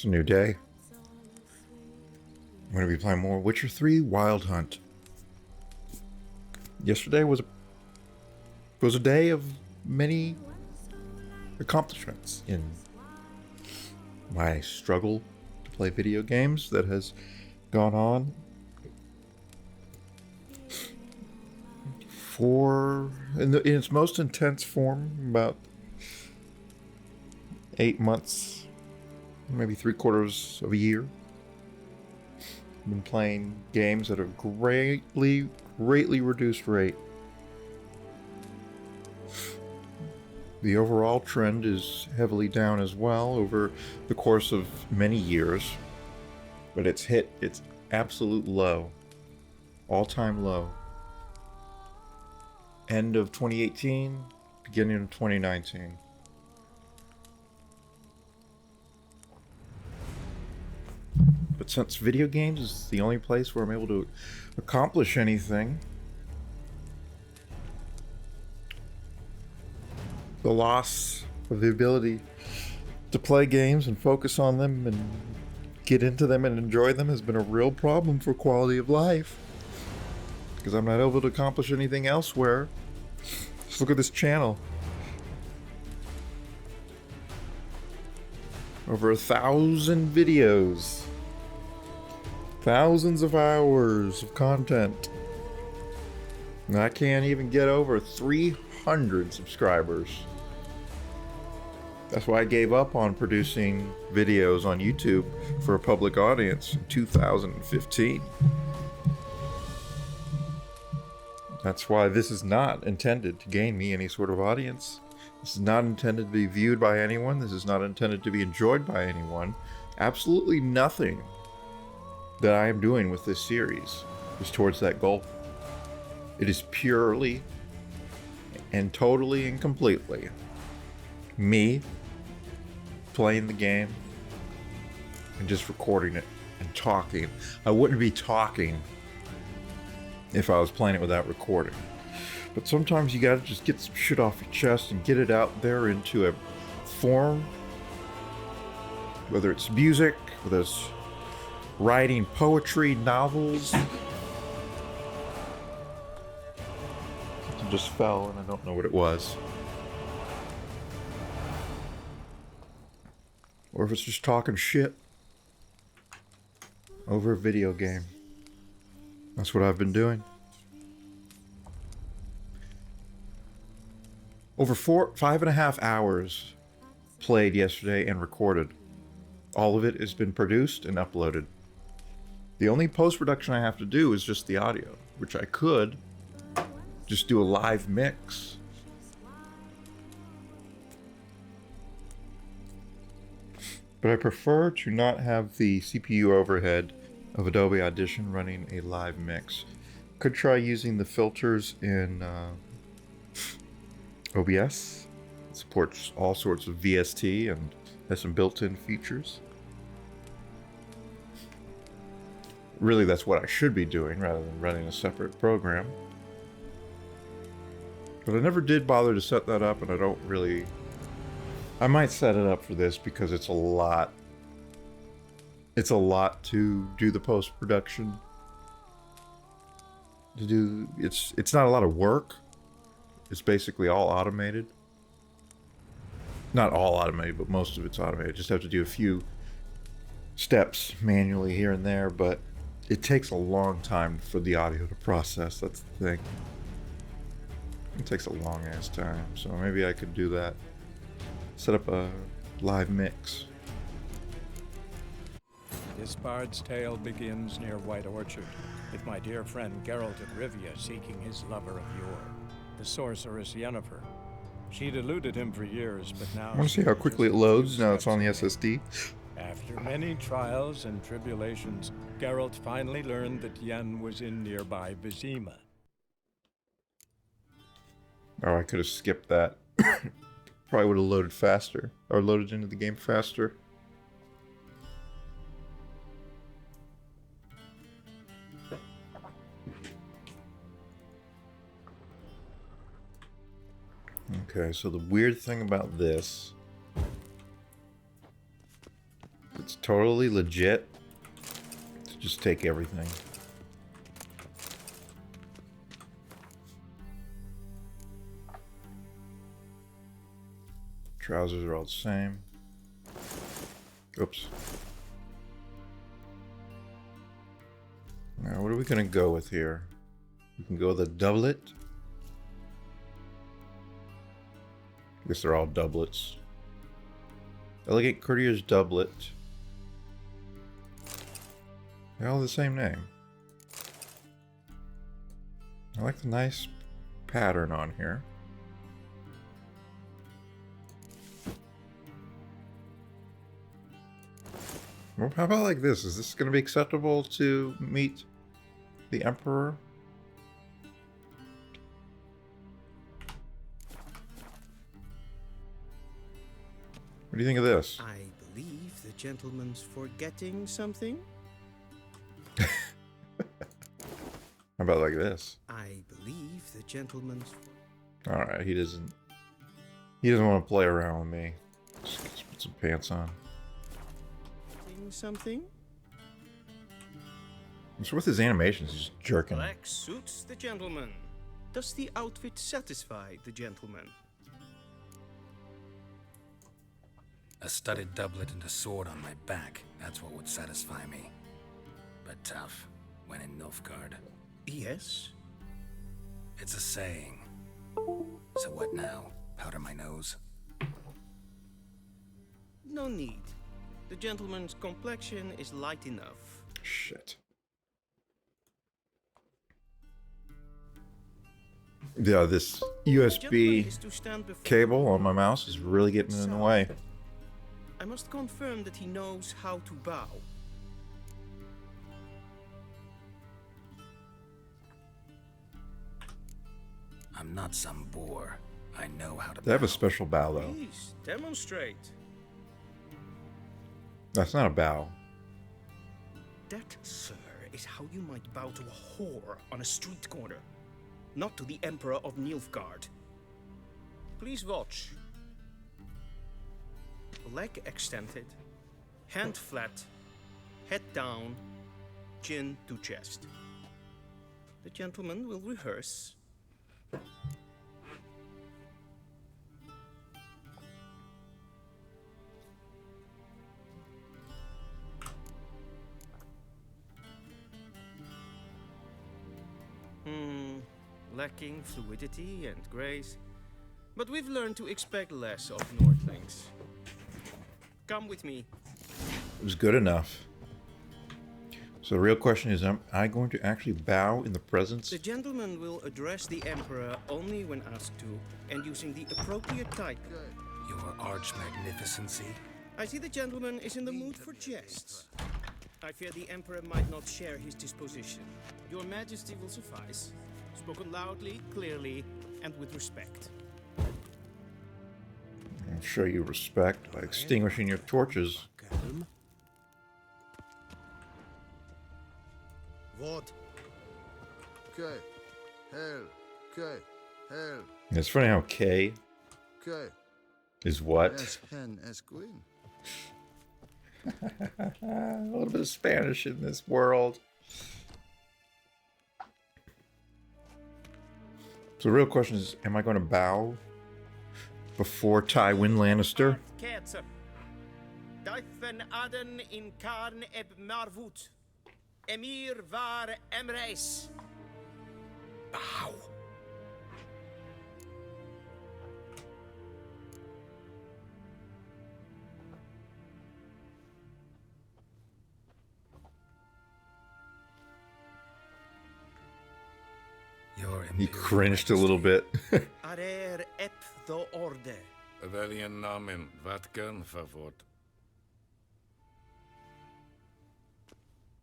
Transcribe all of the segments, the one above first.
It's a new day. I'm going to be playing more Witcher 3 Wild Hunt. Yesterday was a day of many accomplishments in my struggle to play video games that has gone on in its most intense form about 8 months, maybe 3/4 of a year. I've been playing games at a greatly reduced rate. The overall trend is heavily down as well over the course of many years, but it's hit its absolute low, all-time low. End of 2018, beginning of 2019. But since video games is the only place where I'm able to accomplish anything, the loss of the ability to play games and focus on them and get into them and enjoy them has been a real problem for quality of life. Because I'm not able to accomplish anything elsewhere. Just look at this channel. Over 1,000 videos. Thousands of hours of content. And I can't even get over 300 subscribers. That's why I gave up on producing videos on YouTube for a public audience in 2015. That's why this is not intended to gain me any sort of audience. This is not intended to be viewed by anyone. This is not intended to be enjoyed by anyone. Absolutely nothing that I am doing with this series is towards that goal. It is purely and totally and completely me playing the game and just recording it and talking. I wouldn't be talking if I was playing it without recording. But sometimes you gotta just get some shit off your chest and get it out there into a form, whether it's music, whether it's writing poetry, novels. Something just fell and I don't know what it was. Or if it's just talking shit over a video game. That's what I've been doing. Over 5.5 hours played yesterday and recorded. All of it has been produced and uploaded. The only post-production I have to do is just the audio, which I could just do a live mix. But I prefer to not have the CPU overhead of Adobe Audition running a live mix. Could try using the filters in OBS. It supports all sorts of VST and has some built-in features. Really, that's what I should be doing rather than running a separate program. But I never did bother to set that up, and I don't really... I might set it up for this because it's a lot. It's a lot to do the post-production. It's not a lot of work. It's basically all automated. Not all automated, but most of it's automated. Just have to do a few steps manually here and there, but it takes a long time for the audio to process. That's the thing. It takes a long ass time, so maybe I could do that. Set up a live mix. This bard's tale begins near White Orchard, with my dear friend Geralt of Rivia seeking his lover of yore, the sorceress Yennefer. She'd eluded him for years, but now... I want to see how quickly it loads now it's on the SSD. After many trials and tribulations, Geralt finally learned that Yen was in nearby Vizima. Oh, I could have skipped that. Probably would have loaded faster, or loaded into the game faster. Okay, so the weird thing about this, it's totally legit to just take everything. Trousers are all the same. Oops. Now, what are we gonna go with here? We can go with a doublet. I guess they're all doublets. Elegant courtier's doublet. They're all the same name. I like the nice pattern on here. Well, how about like this? Is this going to be acceptable to meet the Emperor? What do you think of this? I believe the gentleman's forgetting something. How about like this? I believe the gentleman's... All right, he doesn't want to play around with me. Just put some pants on. Something? What's with his animations? He's just jerking. Black suits the gentleman. Does the outfit satisfy the gentleman? A studded doublet and a sword on my back. That's what would satisfy me. But tough when in Nilfgaard. Yes. It's a saying. So what now? Powder my nose? No need. The gentleman's complexion is light enough. Shit. Yeah, this USB cable on my mouse is really getting in the way. I must confirm that he knows how to bow. I'm not some boor. I know how to They have bow. a special bow, though. Please, demonstrate. That's not a bow. That, sir, is how you might bow to a whore on a street corner. Not to the Emperor of Nilfgaard. Please watch. Leg extended, hand flat, head down, chin to chest. The gentleman will rehearse. Lacking fluidity and grace, but we've learned to expect less of Nordlings. Come with me. It was good enough. So the real question is, am I going to actually bow in the presence? The gentleman will address the Emperor only when asked to, and using the appropriate title. Your arch magnificency? I see the gentleman is in the mood for jests. I fear the Emperor might not share his disposition. Your Majesty will suffice. Spoken loudly, clearly, and with respect. I'll show you respect by extinguishing your torches. Calm. What? Okay. Hell. Okay. Hell. It's funny how K Okay. is what? As hen as queen. A little bit of Spanish in this world. So the real question is, am I going to bow before Tywin Lannister? Kerzer. Duiven aden in Karn eb Marvoet. Emir var Emreis. Bow! He cringed a little bit. Arer ep the orde. Weljen namen, wat kan favort?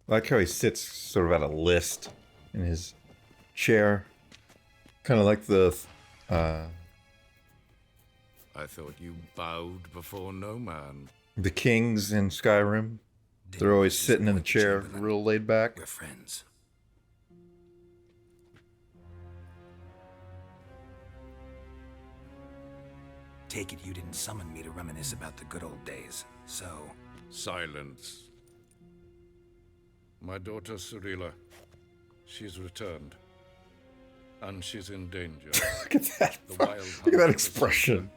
I like how he sits sort of at a list in his chair. Kind of like the... I thought you bowed before no man. the kings in Skyrim. They're always sitting in the chair, real laid back. We're friends. Take it you didn't summon me to reminisce about the good old days. So, Silence. My daughter Cyrilla, she's returned. And she's in danger. Look at that. The wild Look at that hunt expression.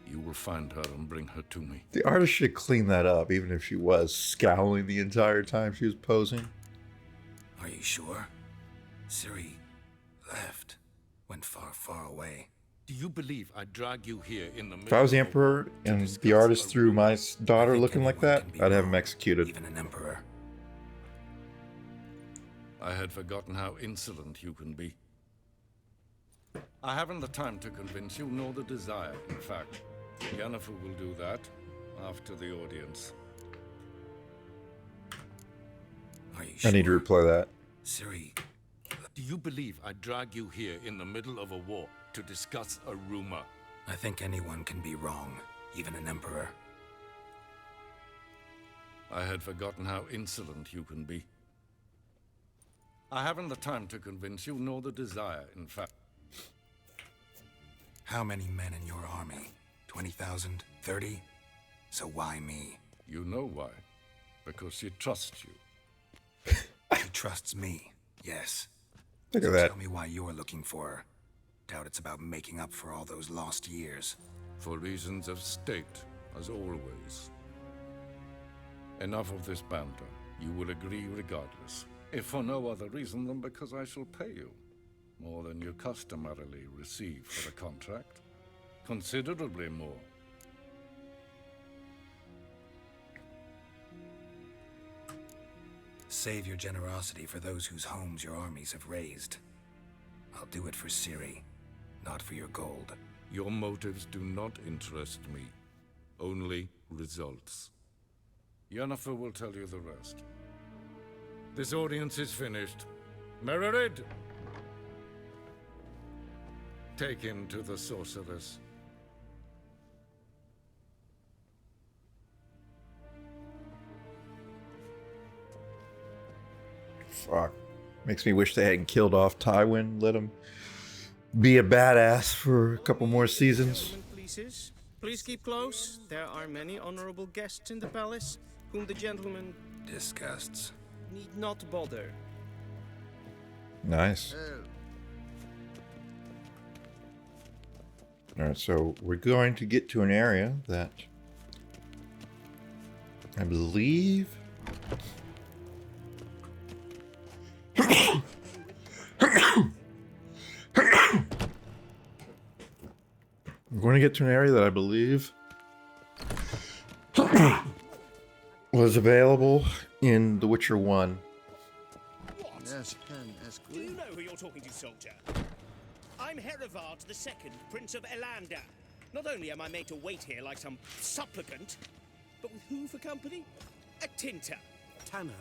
You will find her and bring her to me. The artist should clean that up, even if she was scowling the entire time she was posing. Are you sure? Ciri left. Went far, far away. Do you believe I drag you here in the middle? If I was the of a emperor war to and discuss the artist a threw rumor? my daughter I think looking like anyone that, can be I'd have him wrong, executed. Even an emperor. I had forgotten how insolent you can be. I haven't the time to convince you, nor the desire, in fact. Yennefer will do that after the audience. Are you sure? I need to replay that. Ciri, Do you believe I drag you here in the middle of a war to discuss a rumor? I think anyone can be wrong. Even an emperor. I had forgotten how insolent you can be. I haven't the time to convince you, nor the desire, in fact. How many men in your army? 20,000? 30? So why me? You know why. Because she trusts you. She trusts me, yes. Look at So that. tell me why you're looking for her. Doubt it's about making up for all those lost years. For reasons of state, as always. Enough of this banter. You will agree regardless. If for no other reason than because I shall pay you. More than you customarily receive for a contract. Considerably more. Save your generosity for those whose homes your armies have razed. I'll do it for Ciri, not for your gold. Your motives do not interest me. Only results. Yennefer will tell you the rest. This audience is finished. Mererid! Take him to the sorceress. Fuck. Makes me wish they hadn't killed off Tywin. Let him be a badass for a couple more seasons. Gentlemen, please keep close. There are many honorable guests in the palace, whom the gentlemen Disgusts. need not bother. Nice. Hell, Alright, so we're going to get to an area that I believe I'm going to get to an area that I believe was available in The Witcher 1. yes, Hen as Do you Queen. know who you're talking to, soldier? I'm Herivard II, Prince of Elander. Not only am I made to wait here like some supplicant, but with who for company? A tinter. Tanner.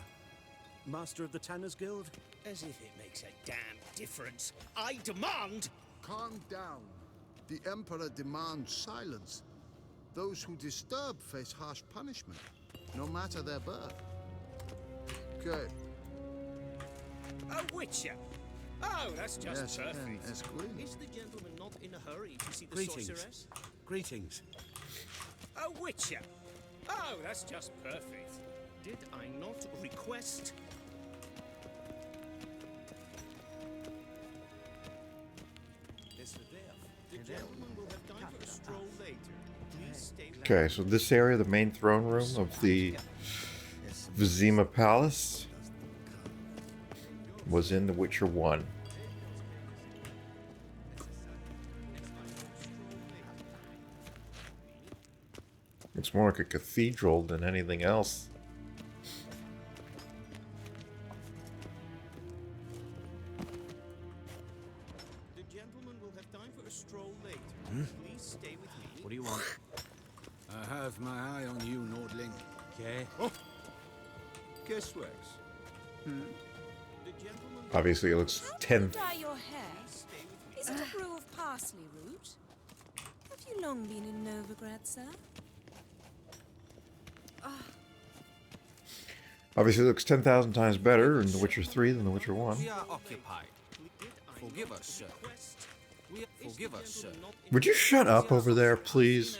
Master of the Tanners Guild? As if it makes a damn difference. I demand... Calm down. The Emperor demands silence. Those who disturb face harsh punishment, no matter their birth. Okay, A witcher. Oh, that's just yes, Hen perfect. as Queen. Is the gentleman not in a hurry to see the Greetings. sorceress? Greetings. A witcher. Oh, that's just perfect. Did I not request? The gentleman will have time for a stroll later. Please stay with Okay, so this area, the main throne room of the Vizima Palace, was in The Witcher 1. It's more like a cathedral than anything else. The gentleman will have time for a stroll later. Please stay with me. What do you want? I have my eye on you, Nordling. Okay. Guess wax. The gentleman Obviously, it looks How do 10. you dye your hair? Is it a brew of parsley root? Have you long been in Novigrad, sir? Obviously, it looks 10,000 times better in The Witcher 3 than The Witcher 1. We are occupied. Forgive us, sir. Forgive us, sir. Would you shut up over there, please?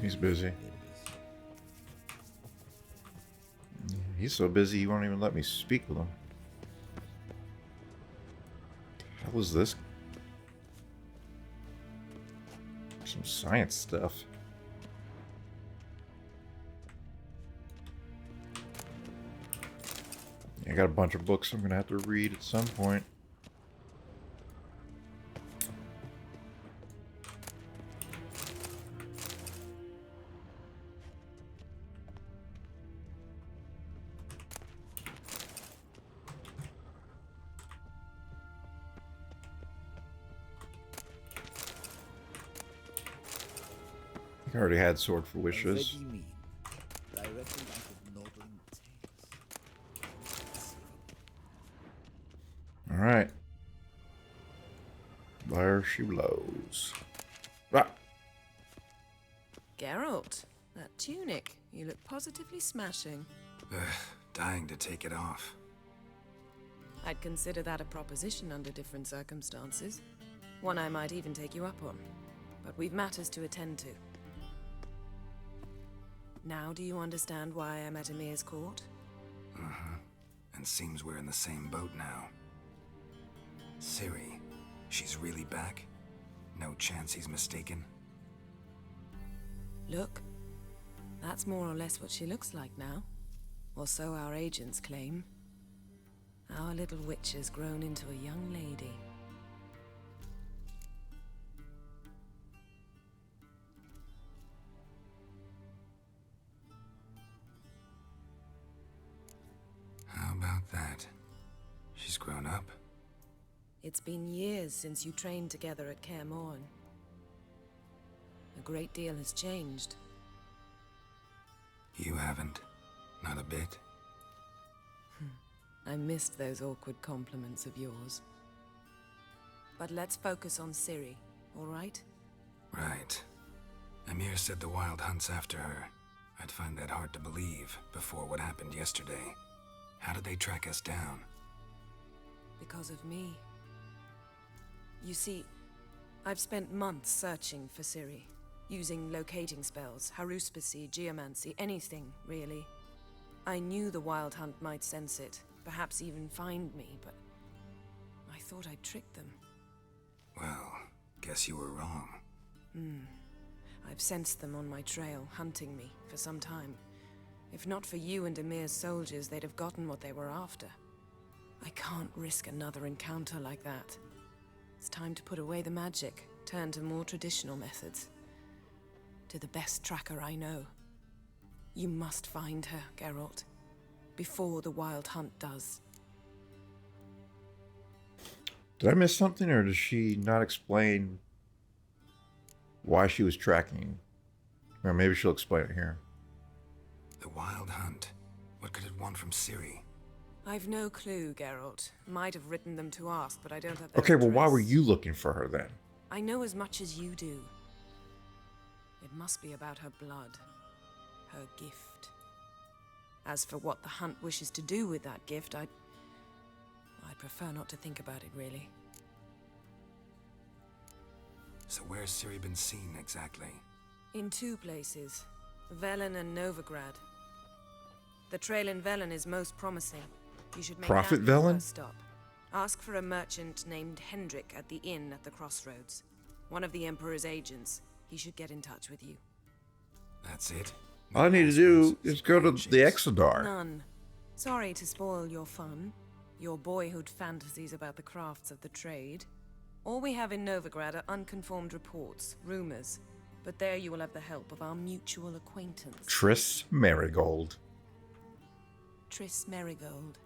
He's busy. He's so busy he won't even let me speak with him. What was this? Some science stuff. I got a bunch of books I'm gonna have to read at some point. I already had Sword for Wishes. Alright. There she blows. Ah! Geralt, that tunic. You look positively smashing. Dying to take it off. I'd consider that a proposition under different circumstances. One I might even take you up on. But we've matters to attend to. Now do you understand why I'm at Emir's court? Uh-huh. And seems we're in the same boat now. Ciri, she's really back? No chance he's mistaken? Look, that's more or less what she looks like now. Or so our agents claim. Our little witch has grown into a young lady. How about that? She's grown up? It's been years since you trained together at Kaer Morhen. A great deal has changed. You haven't? Not a bit? I missed those awkward compliments of yours. But let's focus on Ciri, all right? Right. Emir said the Wild Hunt's after her. I'd find that hard to believe before what happened yesterday. How did they track us down? Because of me. You see, I've spent months searching for Ciri, using locating spells, haruspicy, geomancy, anything, really. I knew the Wild Hunt might sense it, perhaps even find me, but I thought I'd tricked them. Well, guess you were wrong. I've sensed them on my trail, hunting me, for some time. If not for you and Emir's soldiers, they'd have gotten what they were after. I can't risk another encounter like that. It's time to put away the magic, turn to more traditional methods. To the best tracker I know. You must find her, Geralt. Before the Wild Hunt does. Did I miss something, or does she not explain why she was tracking? Or maybe she'll explain it here. The Wild Hunt. What could it want from Ciri? I've no clue, Geralt. Might have written them to ask, but I don't have their Okay, well, why address. were you looking for her then? I know as much as you do. It must be about her blood. Her gift. As for what the Hunt wishes to do with that gift, I'd prefer not to think about it, really. So where's Ciri been seen, exactly? In two places. Velen and Novigrad. The trail in Velen is most promising. You should make Prophet that your Velen? first stop. Ask for a merchant named Hendrik at the inn at the crossroads. One of the Emperor's agents. He should get in touch with you. That's it? All I need to do is go to the Exodar. None. Sorry to spoil your fun. Your boyhood fantasies about the crafts of the trade. All we have in Novigrad are unconformed reports, rumors. But there you will have the help of our mutual acquaintance. Triss Marigold. Triss Marigold.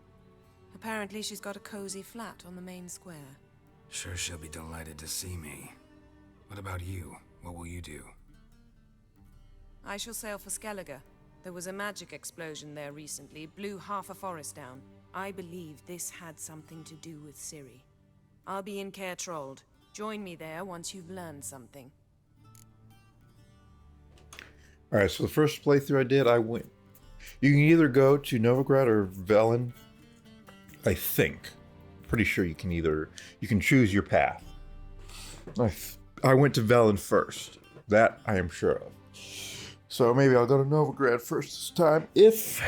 Apparently she's got a cozy flat on the main square. Sure she'll be delighted to see me. What about you? What will you do? I shall sail for Skellige. There was a magic explosion there recently, blew half a forest down. I believe this had something to do with Ciri. I'll be in Caer Trold. Join me there once you've learned something. Alright, so the first playthrough I did, I went. You can either go to Novigrad or Velen. I think. Pretty sure you can choose your path. I went to Velen first. That I am sure of. So maybe I'll go to Novigrad first this time, if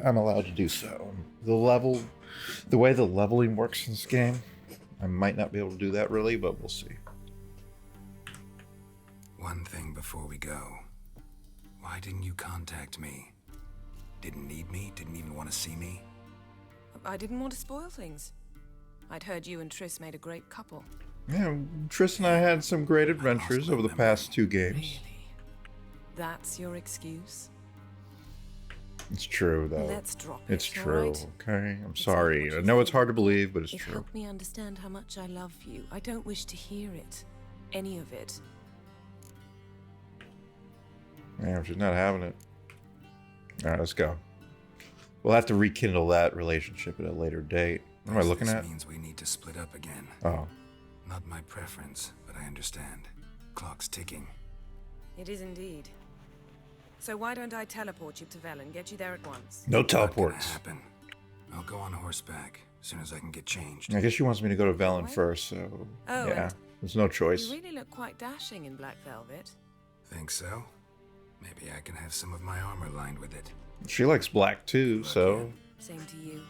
I'm allowed to do so. The way the leveling works in this game, I might not be able to do that really, but we'll see. One thing before we go. Why didn't you contact me? Didn't need me? Didn't even want to see me? I didn't want to spoil things. I'd heard you and Triss made a great couple. Yeah, Triss and I had some great adventures over the past 2 games. Really? That's your excuse? It's true, though. Let's drop it. It's true, right? okay? I'm sorry. I know it's hard to believe, but it's It true. helped me understand how much I love you. I don't wish to hear it. Any of it. Yeah, she's not having it. Alright, let's go. We'll have to rekindle that relationship at a later date. What am I looking at? This means we need to split up again. Oh. Not my preference, but I understand. Clock's ticking. It is indeed. So why don't I teleport you to Vel and get you there at once? No Not gonna teleports. happen. I'll go on horseback as soon as I can get changed. I guess she wants me to go to Velen first, so Oh, yeah. and There's no choice. You really look quite dashing in black velvet. Think so? Maybe I can have some of my armor lined with it. She likes black too, so Same to you.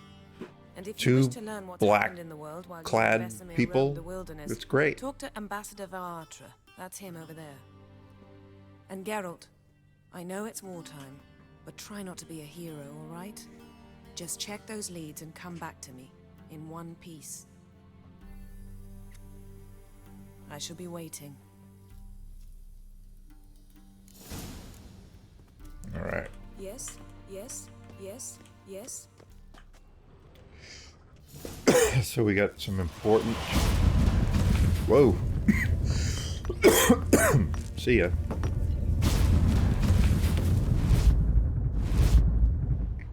And if you two wish to learn what's black happened in the world while clad Vesemir people, roamed the wilderness, it's great. talk to Ambassador Varatra. That's him over there. And Geralt, I know it's wartime, but try not to be a hero, all right? Just check those leads and come back to me in one piece. I shall be waiting. all right. Yes, yes, yes, yes. So we got some important. Whoa. See ya.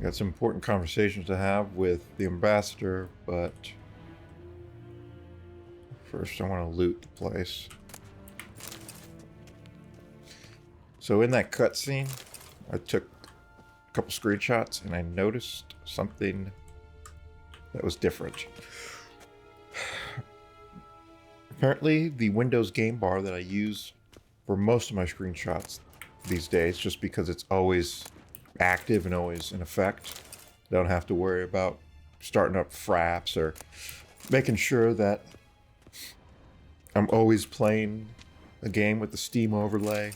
Got some important conversations to have with the ambassador, but first I want to loot the place. So in that cutscene, I took a couple screenshots and I noticed something that was different. Apparently, the Windows game bar that I use for most of my screenshots these days, just because it's always active and always in effect, I don't have to worry about starting up fraps or making sure that I'm always playing a game with the Steam overlay.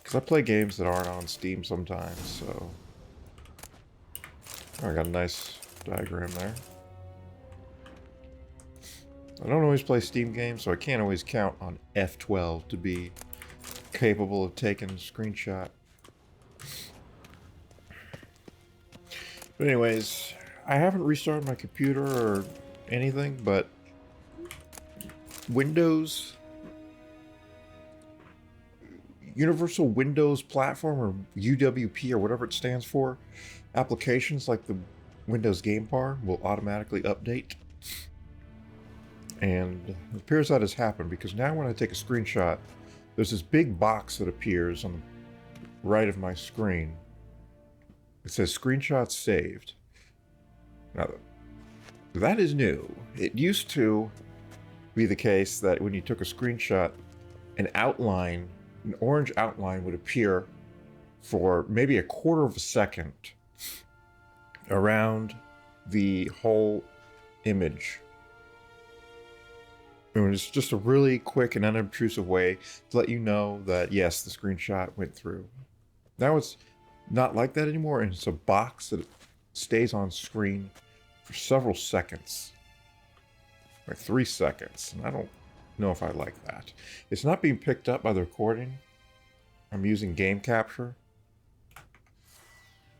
Because I play games that aren't on Steam sometimes, so... Oh, I got a nice diagram there. I don't always play Steam games, so I can't always count on F12 to be capable of taking a screenshot. But anyways, I haven't restarted my computer or anything, but Windows... Universal Windows Platform, or UWP, or whatever it stands for, applications like the Windows Game Bar will automatically update. And it appears that has happened, because now when I take a screenshot, there's this big box that appears on the right of my screen. It says screenshots saved. Now, that is new. It used to be the case that when you took a screenshot, an orange outline would appear for maybe a quarter of a second around the whole image. And it's just a really quick and unobtrusive way to let you know that, yes, the screenshot went through. Now it's not like that anymore, and it's a box that stays on screen for several seconds. Like 3 seconds. And I don't know if I like that. It's not being picked up by the recording. I'm using game capture,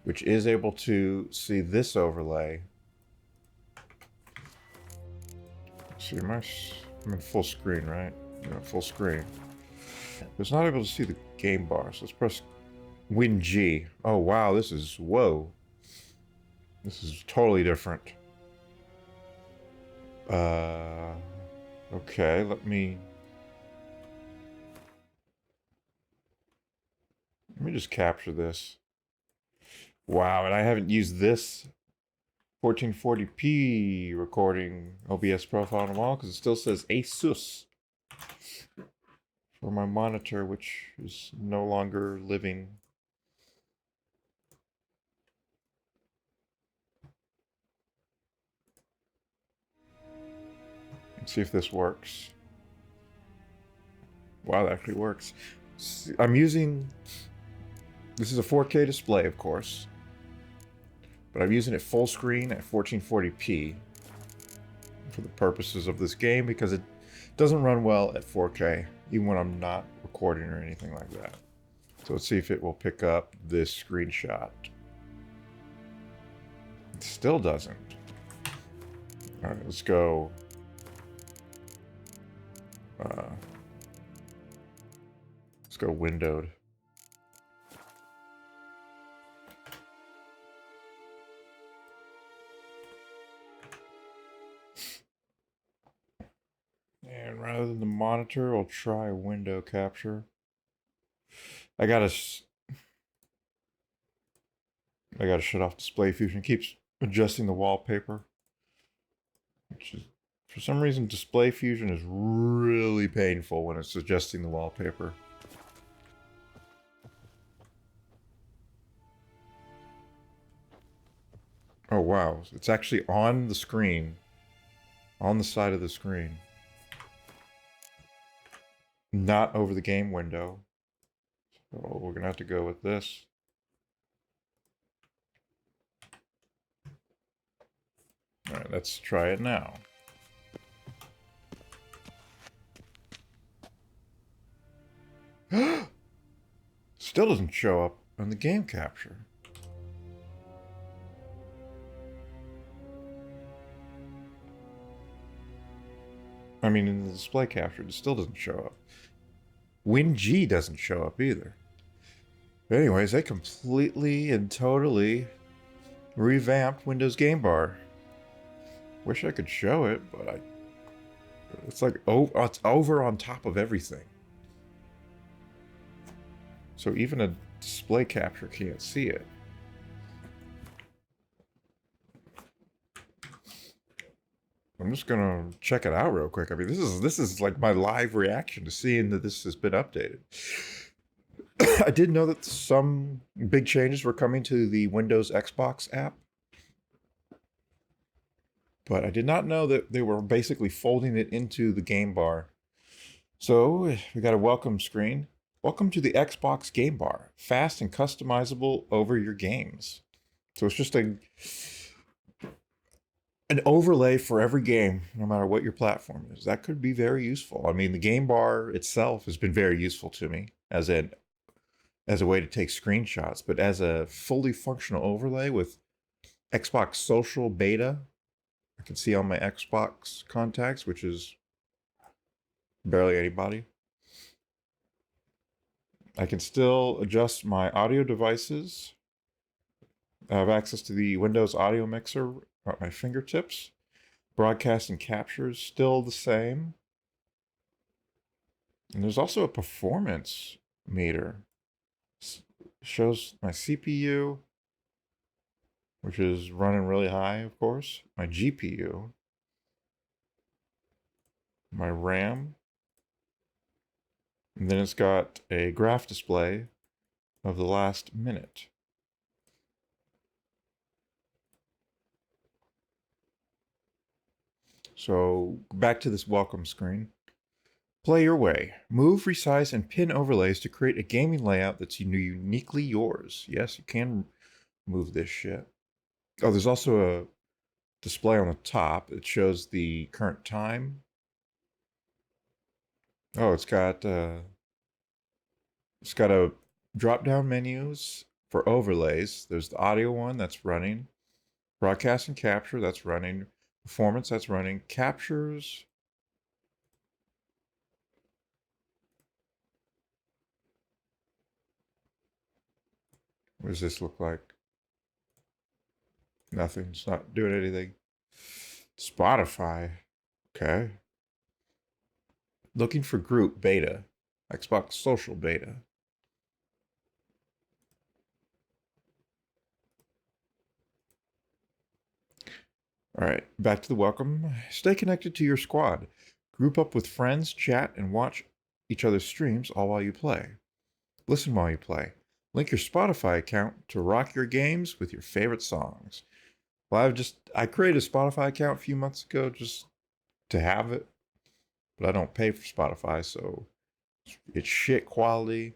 which is able to see this overlay. Let's see, I'm in full screen, right? Yeah, full screen. But it's not able to see the game bar, so let's press Win G. Oh wow, this is, whoa. This is totally different. Okay, let me just capture this. Wow, and I haven't used this 1440p recording OBS profile in a while because it still says Asus for my monitor, which is no longer living Let's see if this works. Wow, that actually works. I'm using... This is a 4K display, of course. But I'm using it full screen at 1440p for the purposes of this game because it doesn't run well at 4K, even when I'm not recording or anything like that. So let's see if it will pick up this screenshot. It still doesn't. All right, let's go. Let's go windowed. And rather than the monitor, I'll try window capture. I gotta shut off display fusion. It keeps adjusting the wallpaper, which is, for some reason, display fusion is really painful when it's adjusting the wallpaper. Oh wow, it's actually on the screen, on the side of the screen, not over the game window. So we're gonna have to go with this. All right, let's try it now. Still doesn't show up on the game capture. I mean, in the display capture, it still doesn't show up. WinG doesn't show up either. But anyways, they completely and totally revamped Windows Game Bar. Wish I could show it, but it's like, oh, it's over on top of everything. So even a display capture can't see it. I'm just gonna check it out real quick. I mean, this is like my live reaction to seeing that this has been updated. I did know that some big changes were coming to the Windows Xbox app, but I did not know that they were basically folding it into the game bar. So we got a welcome screen. Welcome to the Xbox Game Bar. Fast and customizable over your games. So it's just an overlay for every game, no matter what your platform is. That could be very useful. I mean, the game bar itself has been very useful to me as a way to take screenshots, but as a fully functional overlay with Xbox Social Beta, I can see all my Xbox contacts, which is barely anybody. I can still adjust my audio devices. I have access to the Windows audio mixer at my fingertips. Broadcast and capture is still the same. And there's also a performance meter. Shows my CPU, which is running really high, of course. My GPU. My RAM. And then it's got a graph display of the last minute. So back to this welcome screen. Play your way. Move, resize, and pin overlays to create a gaming layout that's uniquely yours. Yes, you can move this shit. Oh, there's also a display on the top. It shows the current time. Oh, it's got a drop-down menus for overlays. There's the audio one that's running. Broadcast and capture, that's running. Performance, that's running. Captures. What does this look like? Nothing. It's not doing anything. Spotify. Okay. Looking for group beta. Xbox Social Beta. All right, back to the welcome. Stay connected to your squad. Group up with friends, chat, and watch each other's streams all while you play. Listen while you play. Link your Spotify account to rock your games with your favorite songs. Well, I created a Spotify account a few months ago just to have it. but I don't pay for Spotify, so it's shit quality.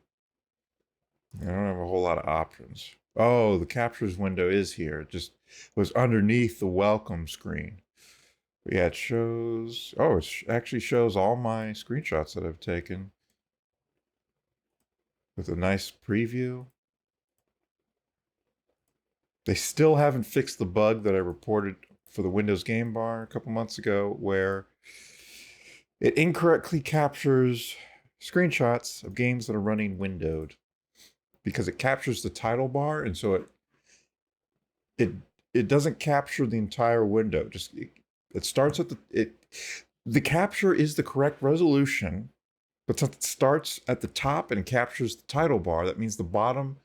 I don't have a whole lot of options. Oh, the captures window is here. It just was underneath the welcome screen. Yeah, it shows. Oh, it actually shows all my screenshots that I've taken with a nice preview. They still haven't fixed the bug that I reported for the Windows Game Bar a couple months ago, where it incorrectly captures screenshots of games that are running windowed because it captures the title bar, and so it doesn't capture the entire window. Just it starts at the capture is the correct resolution, but since it starts at the top and captures the title bar, that means the bottom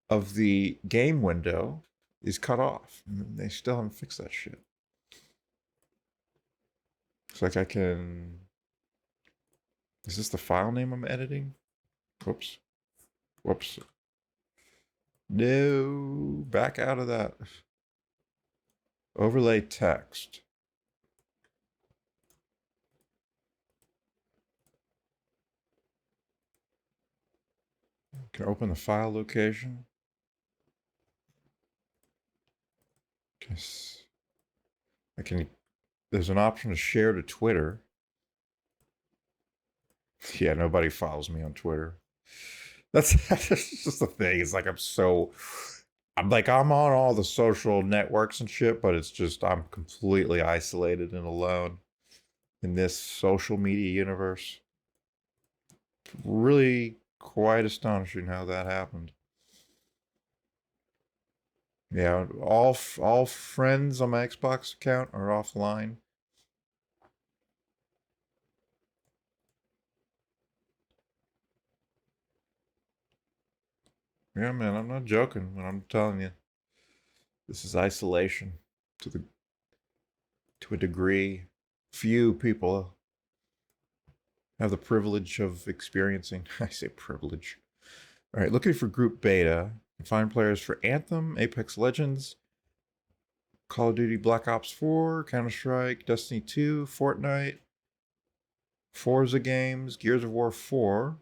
of the game window is cut off. And they still haven't fixed that shit. It's like I can. Is this the file name I'm editing? Whoops. Whoops. No. Back out of that. Overlay text. Can I open the file location? Guess I can. There's an option to share to Twitter. Yeah, nobody follows me on Twitter. That's just the thing. It's like I'm on all the social networks and shit, but it's just I'm completely isolated and alone in this social media universe. Really quite astonishing how that happened. Yeah, all friends on my Xbox account are offline. Yeah, man, I'm not joking when I'm telling you. This is isolation to a degree few people have the privilege of experiencing. I say privilege. All right, looking for group beta. Find players for Anthem, Apex Legends, Call of Duty Black Ops 4, Counter-Strike, Destiny 2, Fortnite, Forza games, Gears of War 4,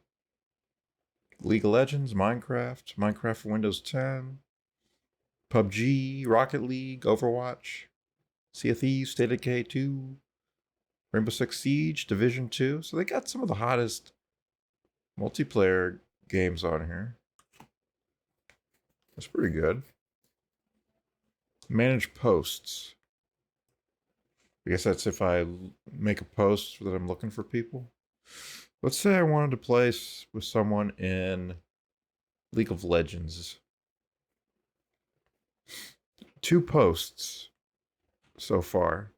League of Legends, Minecraft for Windows 10, PUBG, Rocket League, Overwatch, Sea of Thieves, State of Decay 2, Rainbow Six Siege, Division 2. So they got some of the hottest multiplayer games on here. That's pretty good. Manage posts. I guess that's if I make a post that I'm looking for people. Let's say I wanted to play with someone in League of Legends. 2 posts so far.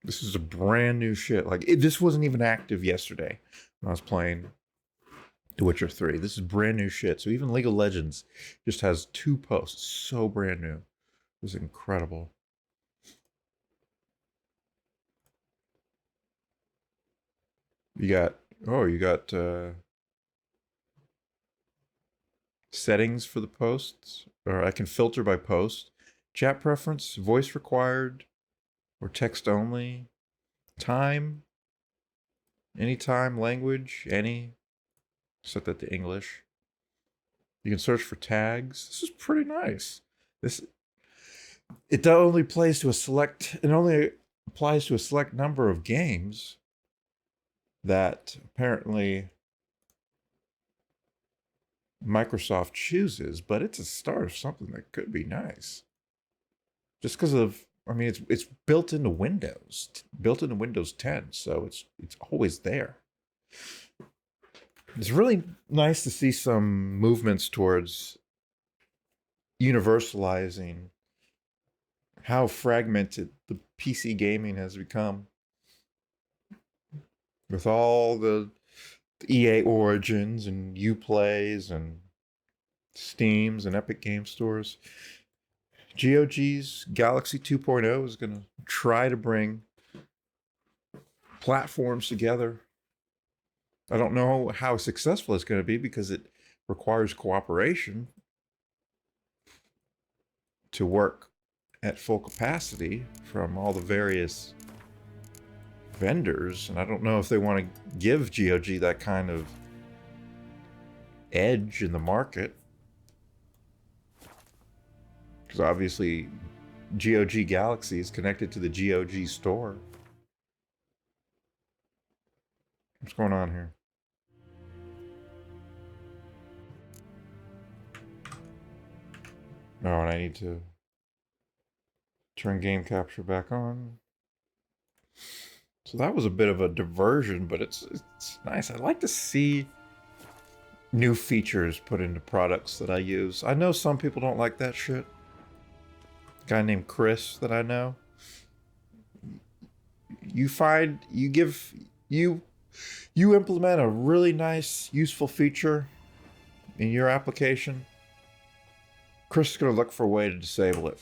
This is a brand new shit. Like, this wasn't even active yesterday when I was playing The Witcher 3. This is brand new shit. So even League of Legends just has 2 posts. So brand new. It was incredible. You got settings for the posts, or I can filter by post, chat preference, voice required, or text only, time, anytime, language, any, set that to English. You can search for tags. This is pretty nice. It only applies to a select number of games that apparently Microsoft chooses, but it's a start of something that could be nice. Just because of, I mean, it's built into Windows 10, so it's always there. It's really nice to see some movements towards universalizing how fragmented the PC gaming has become. With all the EA Origins and Uplays and Steams and Epic Game Stores, GOG's Galaxy 2.0 is going to try to bring platforms together. I don't know how successful it's going to be because it requires cooperation to work at full capacity from all the various vendors, and I don't know if they want to give GOG that kind of edge in the market, because obviously GOG Galaxy is connected to the GOG store. What's going on here? Oh, and I need to turn game capture back on. So that was a bit of a diversion, but it's nice. I like to see new features put into products that I use. I know some people don't like that shit. A guy named Chris that I know. You implement a really nice, useful feature in your application. Chris is going to look for a way to disable it.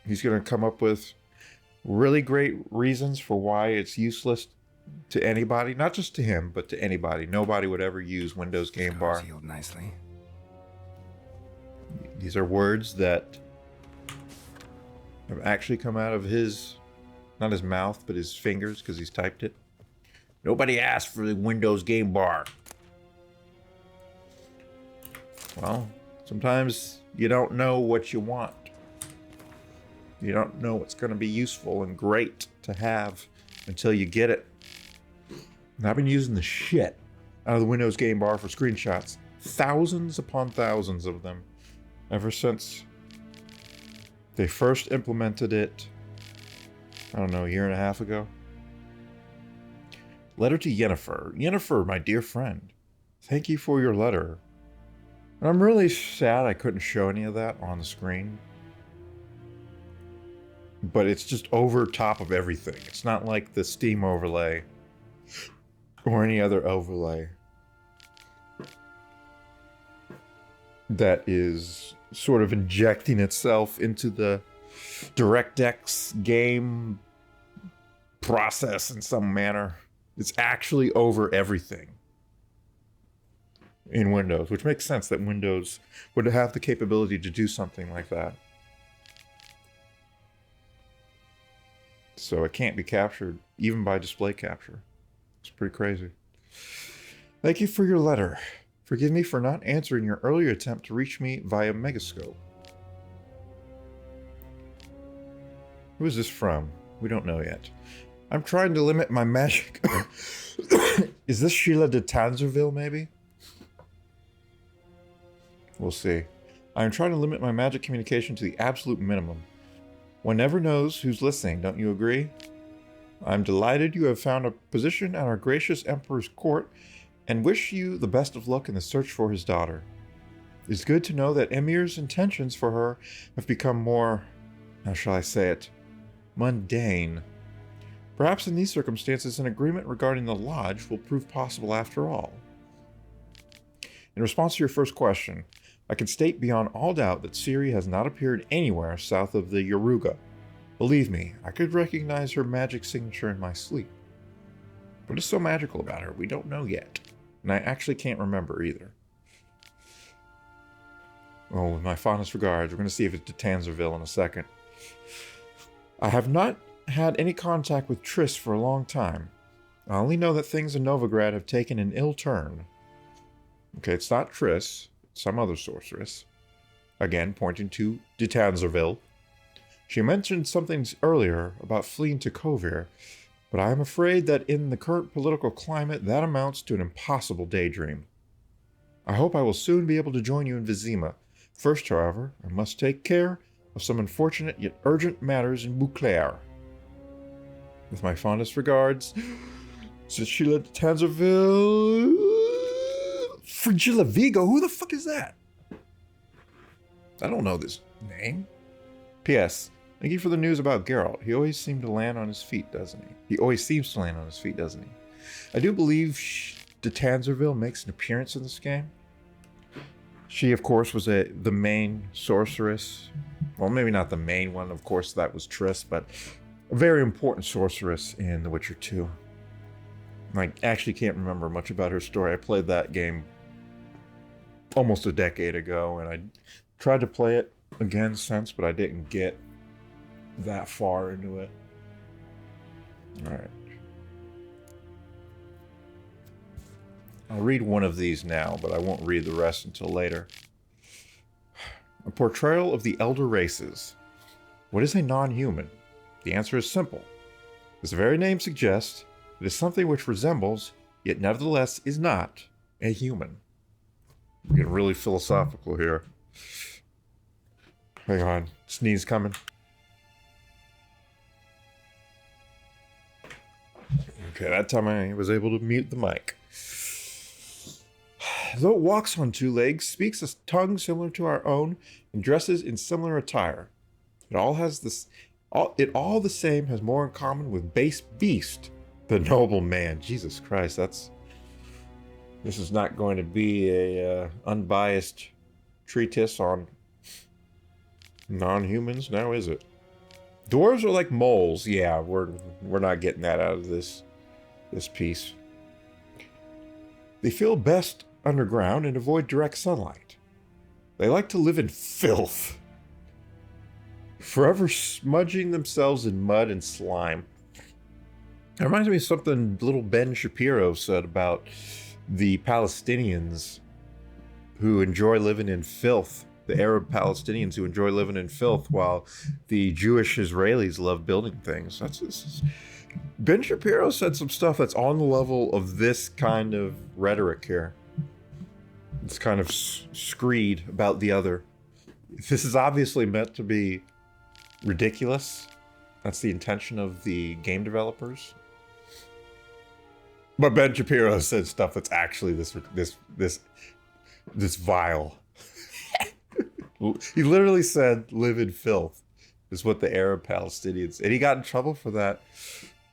He's going to come up with really great reasons for why it's useless to anybody, not just to him, but to anybody. Nobody would ever use Windows Game Bar. Healed nicely. These are words that have actually come out of his, not his mouth, but his fingers, because he's typed it. Nobody asked for the Windows Game Bar. Well, sometimes you don't know what you want. You don't know what's going to be useful and great to have until you get it. And I've been using the shit out of the Windows Game Bar for screenshots. Thousands upon thousands of them. Ever since they first implemented it, I don't know, a year and a half ago. Letter to Yennefer. Yennefer, my dear friend, thank you for your letter. And I'm really sad I couldn't show any of that on the screen. But it's just over top of everything. It's not like the Steam overlay or any other overlay that is sort of injecting itself into the DirectX game process in some manner. It's actually over everything in Windows, which makes sense that Windows would have the capability to do something like that. So it can't be captured even by display capture. It's pretty crazy. Thank you for your letter. Forgive me for not answering your earlier attempt to reach me via Megascope. Who is this from? We don't know yet. I'm trying to limit my magic. Is this Sheila de Tanzerville, maybe? We'll see. I'm trying to limit my magic communication to the absolute minimum. One never knows who's listening, don't you agree? I'm delighted you have found a position at our gracious Emperor's court and wish you the best of luck in the search for his daughter. It's good to know that Emir's intentions for her have become more, how shall I say it, mundane. Perhaps in these circumstances an agreement regarding the lodge will prove possible after all. In response to your first question, I can state beyond all doubt that Ciri has not appeared anywhere south of the Yaruga. Believe me, I could recognize her magic signature in my sleep. What is so magical about her? We don't know yet. And I actually can't remember either. Oh, with my fondest regards, we're going to see if it's to Tanzerville in a second. I have not had any contact with Triss for a long time. I only know that things in Novigrad have taken an ill turn. Okay, it's not Triss. Some other sorceress. Again, pointing to de Tanzerville. She mentioned something earlier about fleeing to Kovir, but I am afraid that in the current political climate, that amounts to an impossible daydream. I hope I will soon be able to join you in Vizima. First, however, I must take care of some unfortunate yet urgent matters in Beauclair. With my fondest regards, Cecilia de Tanzerville... Frigilla Vigo? Who the fuck is that? I don't know this name. P.S. Thank you for the news about Geralt. He always seems to land on his feet, doesn't he? I do believe de Tanzerville makes an appearance in this game. She, of course, was the main sorceress. Well, maybe not the main one, of course, that was Triss, but a very important sorceress in The Witcher 2. I actually can't remember much about her story. I played that game almost a decade ago, and I tried to play it again since, but I didn't get that far into it. All right. I'll read one of these now, but I won't read the rest until later. A portrayal of the elder races. What is a non-human? The answer is simple. As the very name suggests, it is something which resembles, yet nevertheless is not, a human. I'm getting really philosophical here. Hang on, sneeze coming. Okay, that time I was able to mute the mic. Though it walks on two legs, speaks a tongue similar to our own, and dresses in similar attire, it all the same has more in common with base beast, the noble man. Jesus Christ, this is not going to be a unbiased treatise on non-humans, now is it? Dwarves are like moles. Yeah, we're not getting that out of this piece. They feel best underground and avoid direct sunlight. They like to live in filth, forever smudging themselves in mud and slime. It reminds me of something little Ben Shapiro said about the Palestinians who enjoy living in filth, the Arab Palestinians who enjoy living in filth, while the Jewish Israelis love building things. Ben Shapiro said some stuff that's on the level of this kind of rhetoric here. It's kind of screed about the other. This is obviously meant to be ridiculous. That's the intention of the game developers. But Ben Shapiro said stuff that's actually this vile. He literally said live in filth is what the Arab Palestinians, and he got in trouble for that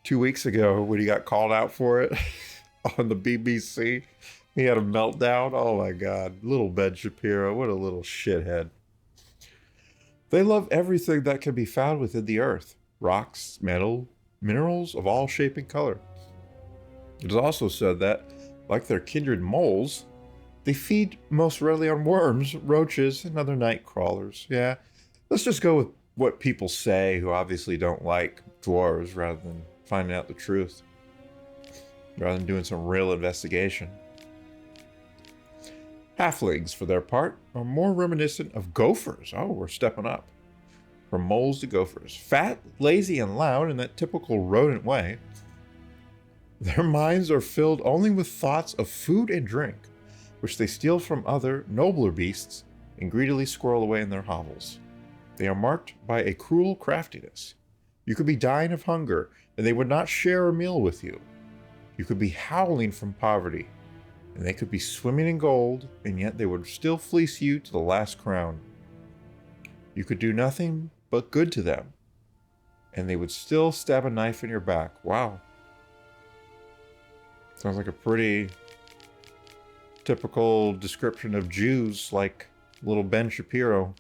2 weeks ago when he got called out for it on the BBC. He had a meltdown. Oh my God. Little Ben Shapiro. What a little shithead. They love everything that can be found within the earth. Rocks, metal, minerals of all shape and color. It is also said that, like their kindred moles, they feed most readily on worms, roaches, and other night crawlers. Yeah, let's just go with what people say who obviously don't like dwarves rather than finding out the truth, rather than doing some real investigation. Halflings, for their part, are more reminiscent of gophers. Oh, we're stepping up. From moles to gophers. Fat, lazy, and loud in that typical rodent way. Their minds are filled only with thoughts of food and drink, which they steal from other, nobler beasts and greedily squirrel away in their hovels. They are marked by a cruel craftiness. You could be dying of hunger, and they would not share a meal with you. You could be howling from poverty, and they could be swimming in gold, and yet they would still fleece you to the last crown. You could do nothing but good to them, and they would still stab a knife in your back. Wow. Sounds like a pretty typical description of Jews, like little Ben Shapiro.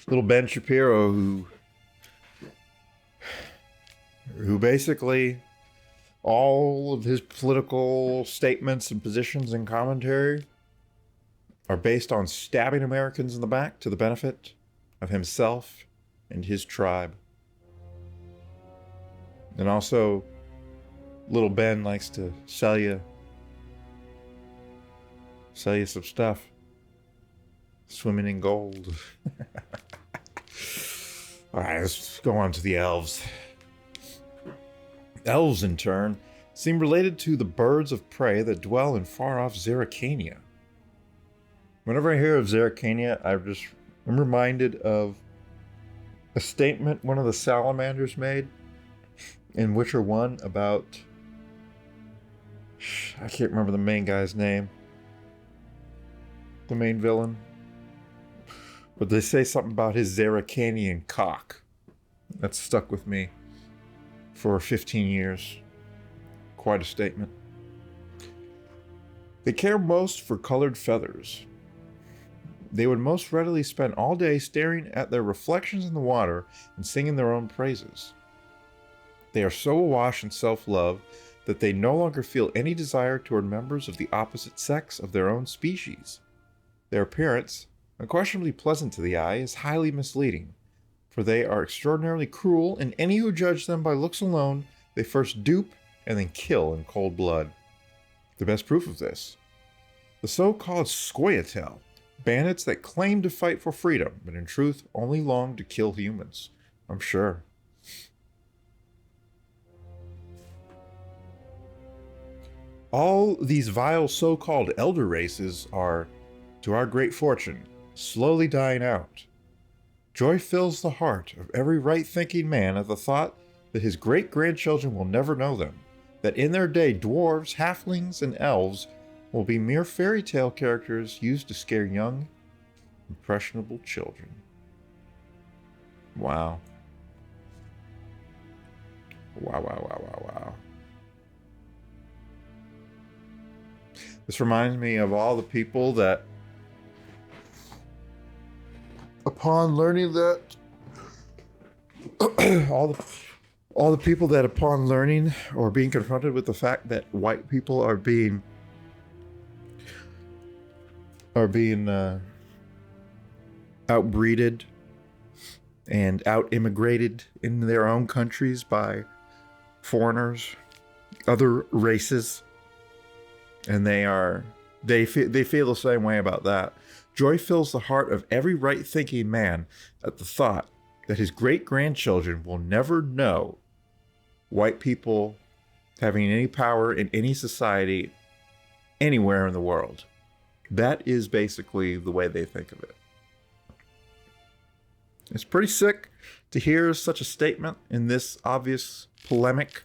Little Ben Shapiro who basically all of his political statements and positions and commentary are based on stabbing Americans in the back to the benefit of himself and his tribe. And also, little Ben likes to sell you some stuff. Swimming in gold. All right, let's go on to the elves. Elves, in turn, seem related to the birds of prey that dwell in far-off Zerrikania. Whenever I hear of Zerrikania, I'm reminded of a statement one of the salamanders made in Witcher 1 about, I can't remember the main guy's name, the main villain, but they say something about his Zerrikanian cock. That's stuck with me for 15 years. Quite a statement. They care most for colored feathers. They would most readily spend all day staring at their reflections in the water and singing their own praises. They are so awash in self-love that they no longer feel any desire toward members of the opposite sex of their own species. Their appearance unquestionably pleasant to the eye, is highly misleading, for they are extraordinarily cruel, and any who judge them by looks alone, they first dupe and then kill in cold blood. The best proof of this, the so-called Scoia'tael, bandits that claim to fight for freedom, but in truth only long to kill humans. I'm sure. All these vile so-called elder races are, to our great fortune, slowly dying out. Joy fills the heart of every right-thinking man at the thought that his great-grandchildren will never know them, that in their day dwarves, halflings, and elves will be mere fairy tale characters used to scare young, impressionable children. Wow. Wow, wow, wow, wow, wow. This reminds me of all the people that, upon learning that, all the people that upon learning or being confronted with the fact that white people are being outbreeded and out-immigrated in their own countries by foreigners, other races, and they feel the same way about that. Joy fills the heart of every right-thinking man at the thought that his great-grandchildren will never know white people having any power in any society anywhere in the world. That is basically the way they think of it. It's pretty sick to hear such a statement in this obvious polemic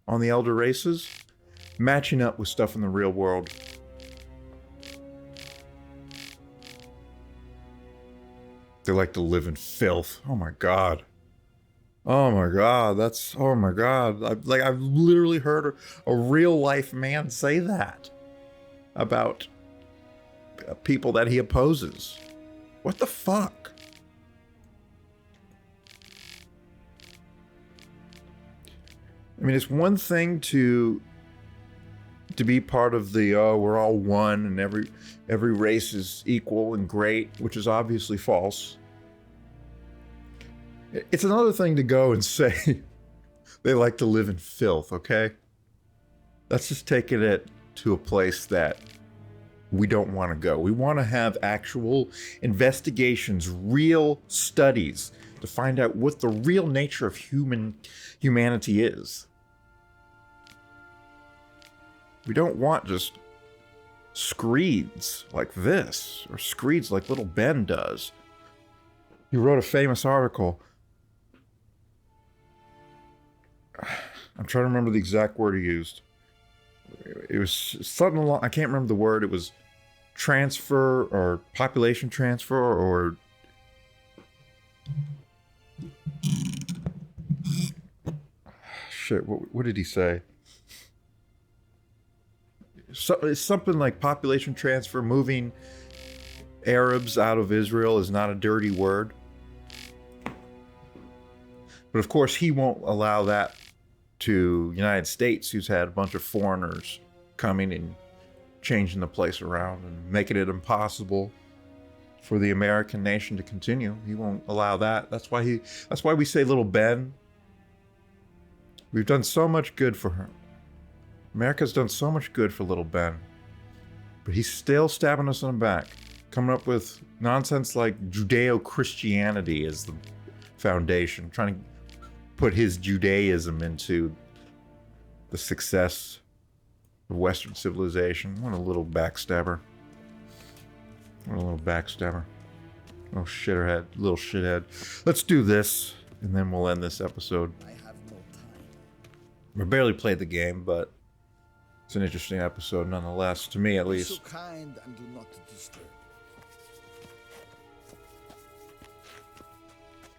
on the elder races, matching up with stuff in the real world. They like to live in filth. Oh my God. Oh my God. Oh my God. I've literally heard a real life man say that about people that he opposes. What the fuck? I mean, it's one thing to be part of the, we're all one and every race is equal and great, which is obviously false. It's another thing to go and say they like to live in filth, okay? That's just taking it to a place that we don't want to go. We want to have actual investigations, real studies to find out what the real nature of humanity is. We don't want just screeds like this, or screeds like little Ben does. He wrote a famous article. I'm trying to remember the exact word he used. It was something along, I can't remember the word. It was transfer or population transfer or shit, what did he say? It's something like population transfer, moving Arabs out of Israel is not a dirty word. But of course, he won't allow that to the United States, who's had a bunch of foreigners coming and changing the place around and making it impossible for the American nation to continue. He won't allow that. That's why we say little Ben. We've done so much good for him. America's done so much good for little Ben, but he's still stabbing us in the back, coming up with nonsense like Judeo-Christianity as the foundation, trying to put his Judaism into the success of Western civilization. What a little backstabber. What a little backstabber. Little shitterhead, little shithead. Let's do this, and then we'll end this episode. I have no time. I barely played the game, but it's an interesting episode nonetheless, to me at least. Be so kind and do not disturb.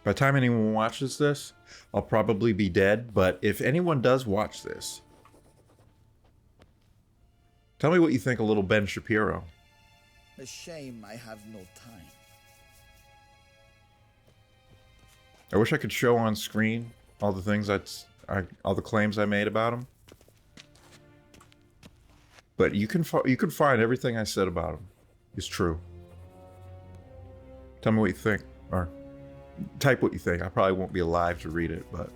By the time anyone watches this, I'll probably be dead, but if anyone does watch this, tell me what you think of little Ben Shapiro. A shame I have no time. I wish I could show on screen all the things all the claims I made about him. But you can find everything I said about him is true. Tell me what you think, or type what you think. I probably won't be alive to read it, but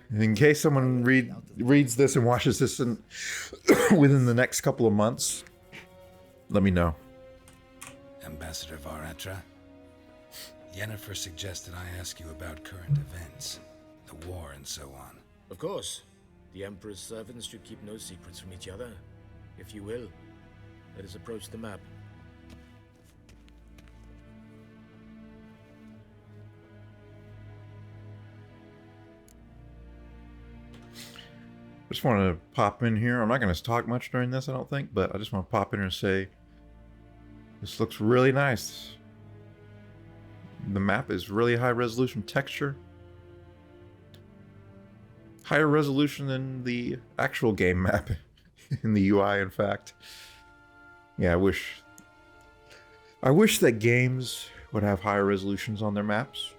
in case someone reads this and watches this within the next couple of months, let me know. Ambassador Varatra, Yennefer suggested I ask you about current events, the war and so on. Of course. The Emperor's servants should keep no secrets from each other. If you will, let us approach the map. I just want to pop in here. I'm not going to talk much during this, I don't think, but I just want to pop in and say this looks really nice. The map is really high resolution texture. Higher resolution than the actual game map in the UI, in fact. Yeah, I wish that games would have higher resolutions on their maps.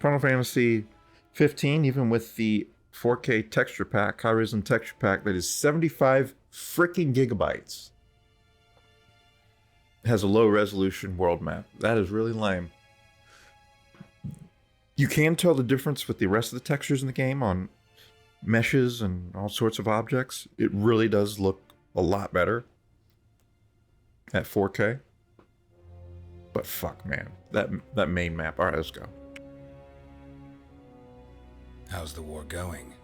Final Fantasy 15, even with the 4K texture pack, high resolution texture pack that is 75 freaking gigabytes, has a low resolution world map. That is really lame. You can tell the difference with the rest of the textures in the game on meshes and all sorts of objects. It really does look a lot better at 4K. But fuck, man, that main map. All right, let's go. How's the war going?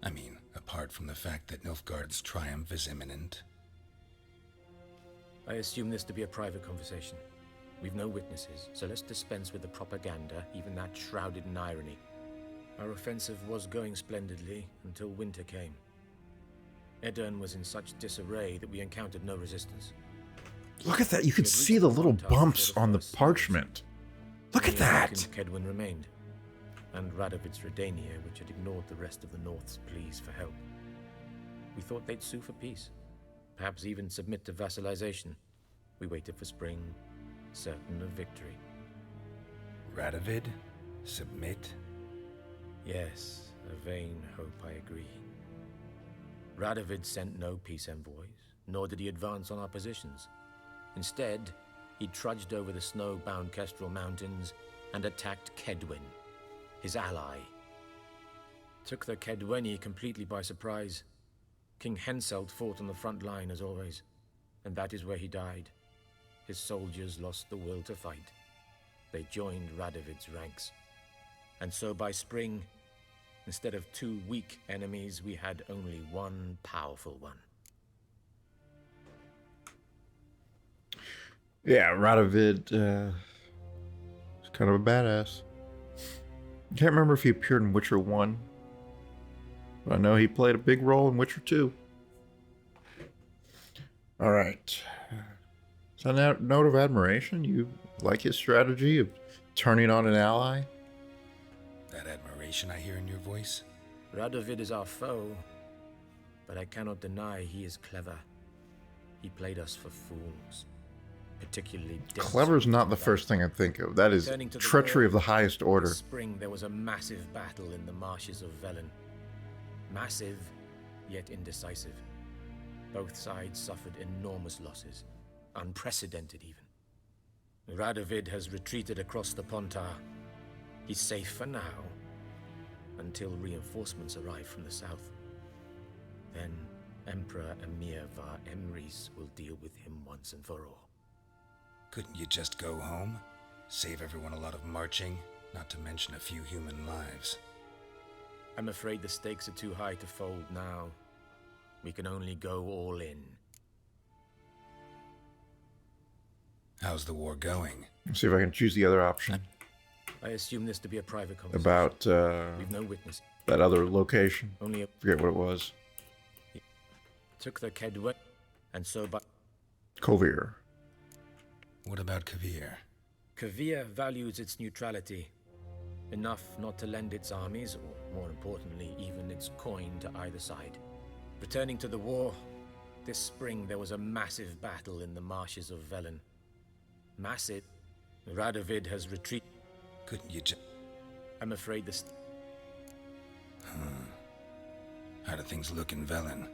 I mean, apart from the fact that Nilfgaard's triumph is imminent. I assume this to be a private conversation. We've no witnesses, so let's dispense with the propaganda, even that shrouded in irony. Our offensive was going splendidly until winter came. Edirne was in such disarray that we encountered no resistance. Look at that. You can see the little bumps on the parchment. Look at that. Kedwin remained, and Radovid's Redania, which had ignored the rest of the North's pleas for help. We thought they'd sue for peace, perhaps even submit to vassalization. We waited for spring, certain of victory. Radovid? Submit? Yes, a vain hope, I agree. Radovid sent no peace envoys, nor did he advance on our positions. Instead, he trudged over the snow-bound Kestrel Mountains and attacked Kedwin, his ally. Took the Kedweni completely by surprise. King Henselt fought on the front line as always, and that is where he died. His soldiers lost the will to fight. They joined Radovid's ranks. And so by spring, instead of 2 weak enemies, we had only one powerful one. Yeah, Radovid is kind of a badass. I can't remember if he appeared in Witcher 1, but I know he played a big role in Witcher 2. All right. So on that note of admiration, you like his strategy of turning on an ally? That admiration I hear in your voice? Radovid is our foe, but I cannot deny he is clever. He played us for fools. Particularly Clever's not the first thing I think of. That is treachery of the highest order. This spring there was a massive battle in the marshes of Velen. Massive, yet indecisive. Both sides suffered enormous losses. Unprecedented even. Radovid has retreated across the Pontar. He's safe for now, until reinforcements arrive from the south. Then Emperor Emir var Emrys will deal with him once and for all. Couldn't you just go home? Save everyone a lot of marching, not to mention a few human lives. I'm afraid the stakes are too high to fold now. We can only go all in. How's the war going? Let's see if I can choose the other option. I assume this to be a private conversation. About We've no witness. That other location. Only a... Forget what it was. Took the Kedwen, and so by... Kovir. What about Kovir? Kovir values its neutrality. Enough not to lend its armies, or more importantly, even its coin to either side. Returning to the war, this spring there was a massive battle in the marshes of Velen. Massive. Radovid has retreated. Couldn't you just... I'm afraid this... How do things look in Velen?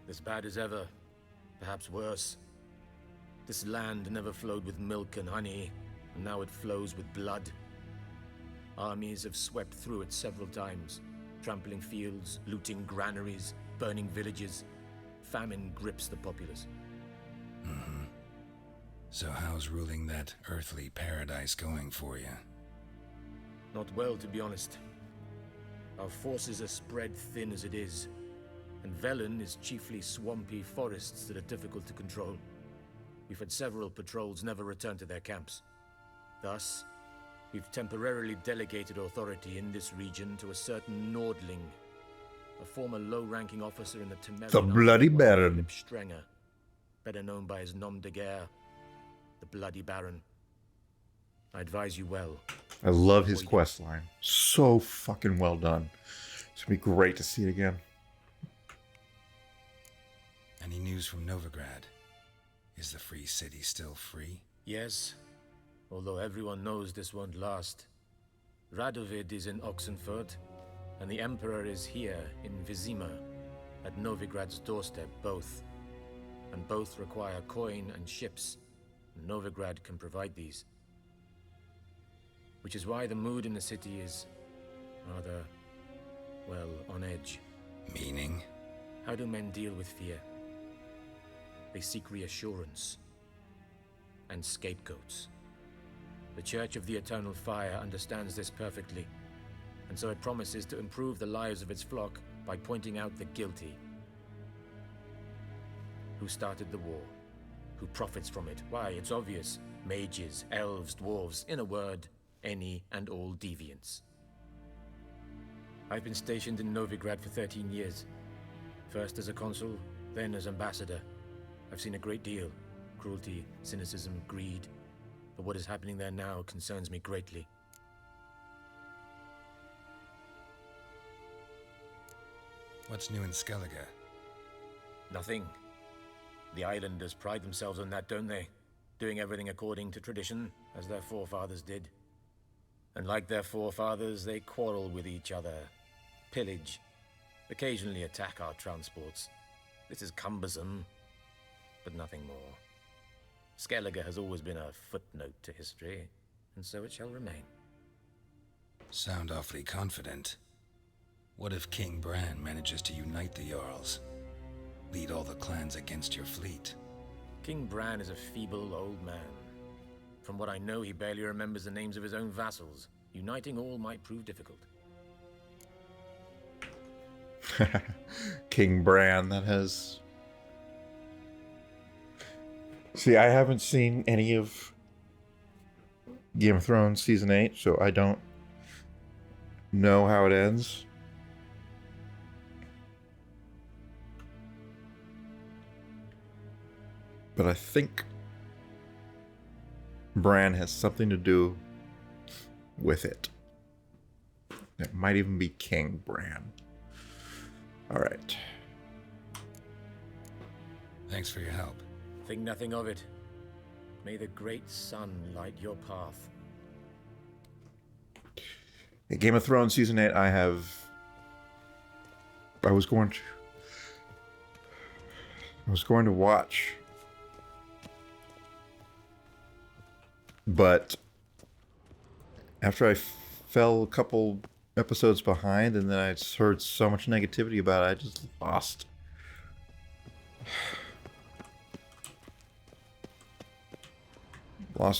As bad as ever. Perhaps worse. This land never flowed with milk and honey, and now it flows with blood. Armies have swept through it several times, trampling fields, looting granaries, burning villages. Famine grips the populace. Mm-hmm. So how's ruling that earthly paradise going for you? Not well, to be honest. Our forces are spread thin as it is, and Velen is chiefly swampy forests that are difficult to control. We've had several patrols never return to their camps. Thus, we've temporarily delegated authority in this region to a certain Nordling, a former low-ranking officer in the Temerian The Bloody Baron. Strenger, better known by his nom de guerre, the Bloody Baron. I advise you well. I love his quest line. So fucking well done. It's gonna be great to see it again. Any news from Novigrad? Is the free city still free? Yes, although everyone knows this won't last. Radovid is in Oxenfurt, and the Emperor is here in Vizima, at Novigrad's doorstep, both. And both require coin and ships. Novigrad can provide these. Which is why the mood in the city is rather, well, on edge. Meaning? How do men deal with fear? They seek reassurance and scapegoats. The Church of the Eternal Fire understands this perfectly, and so it promises to improve the lives of its flock by pointing out the guilty. Who started the war? Who profits from it? Why, it's obvious. Mages, elves, dwarves, in a word, any and all deviants. I've been stationed in Novigrad for 13 years. First as a consul, then as ambassador. I've seen a great deal. Cruelty, cynicism, greed. But what is happening there now concerns me greatly. What's new in Skellige? Nothing. The islanders pride themselves on that, don't they? Doing everything according to tradition, as their forefathers did. And like their forefathers, they quarrel with each other, pillage, occasionally attack our transports. This is cumbersome, but nothing more. Skellige has always been a footnote to history, and so it shall remain. Sound awfully confident. What if King Bran manages to unite the Jarls? Lead all the clans against your fleet? King Bran is a feeble old man. From what I know, he barely remembers the names of his own vassals. Uniting all might prove difficult. King Bran, that has... See, I haven't seen any of Game of Thrones Season 8, so I don't know how it ends. But I think Bran has something to do with it. It might even be King Bran. All right. Thanks for your help. Think nothing of it. May the great sun light your path. In Game of Thrones Season 8, I was going to watch, but after I fell a couple episodes behind, and then I heard so much negativity about it, I just lost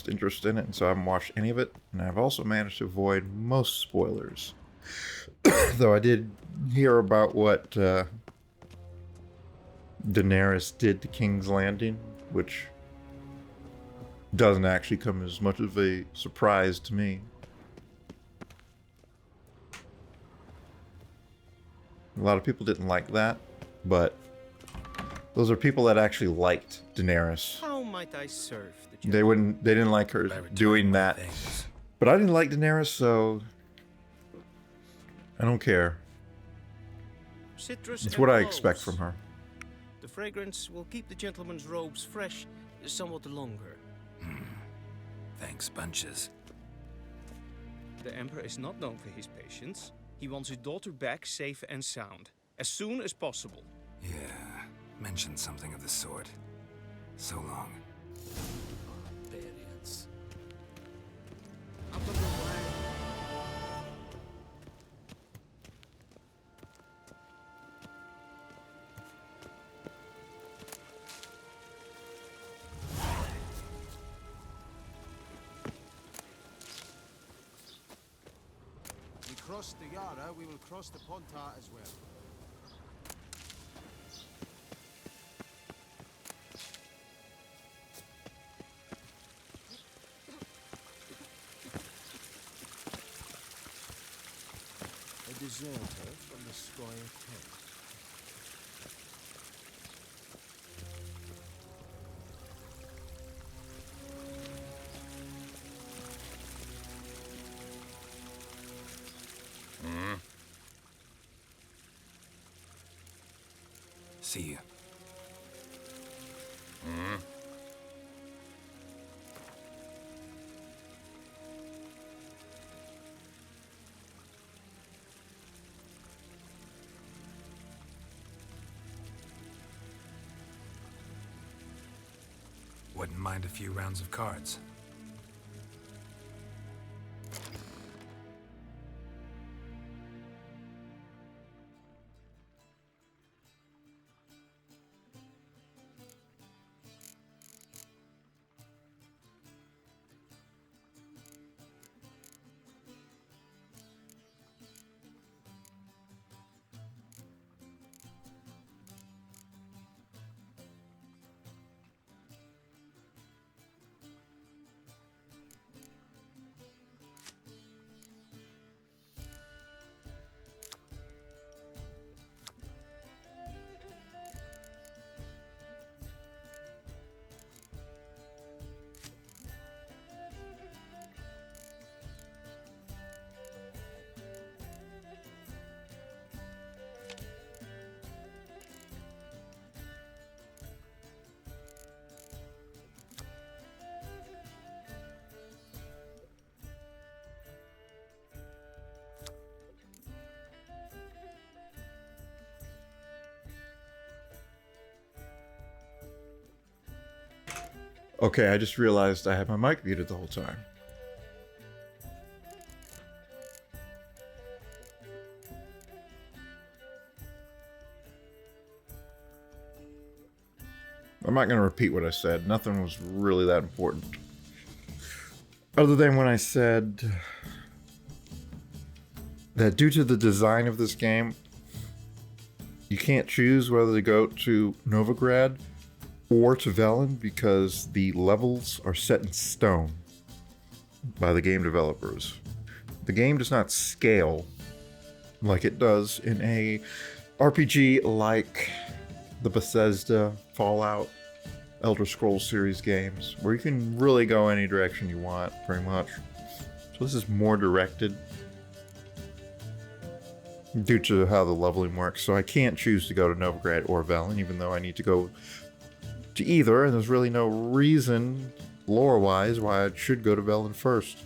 interest in it, and so I haven't watched any of it. And I've also managed to avoid most spoilers. Though I did hear about what Daenerys did to King's Landing, which doesn't actually come as much of a surprise to me. A lot of people didn't like that, but those are people that actually liked Daenerys. How might I serve the They didn't like her doing that. But I didn't like Daenerys, so I don't care. Citrus It's and what I cloves. expect from her. The fragrance will keep the gentleman's robes fresh somewhat longer. Thanks, bunches. The Emperor is not known for his patience. He wants his daughter back safe and sound, as soon as possible. Yeah, mentioned something of the sort. So long. cross the Yara, we will cross the Pontar as well. A deserter from the Squire Kent. See you. Wouldn't mind a few rounds of cards. Okay, I just realized I had my mic muted the whole time. I'm not going to repeat what I said. Nothing was really that important. Other than when I said that due to the design of this game, you can't choose whether to go to Novigrad or to Velen because the levels are set in stone by the game developers. The game does not scale like it does in a RPG like the Bethesda, Fallout, Elder Scrolls series games, where you can really go any direction you want, pretty much. So this is more directed due to how the leveling works. So I can't choose to go to Novigrad or Velen, even though I need to go to either, and there's really no reason, lore-wise, why I should go to Velen first.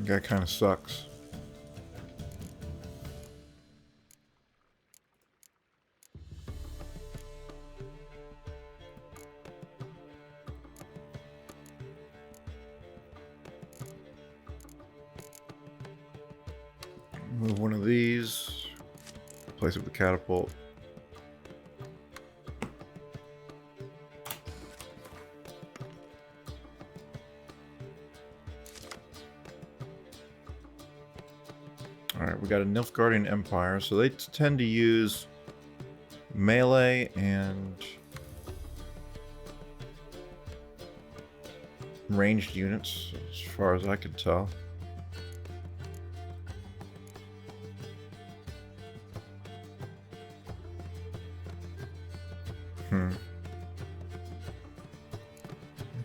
That kind of sucks. Move one of these, place it with the catapult. Alright, we got a Nilfgaardian Empire, so they tend to use melee and ranged units, as far as I can tell.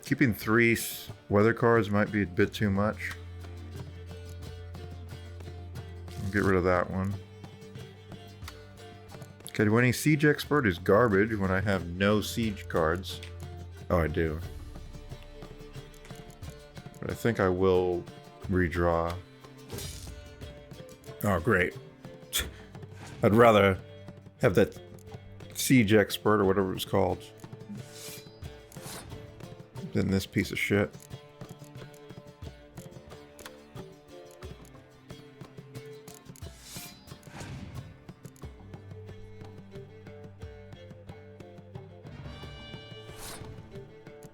Keeping 3 weather cards might be a bit too much. I'll get rid of that one. Okay, winning Siege Expert is garbage when I have no siege cards. Oh, I do. But I think I will redraw. Oh, great. I'd rather have that Siege Expert or whatever it's called. than this piece of shit.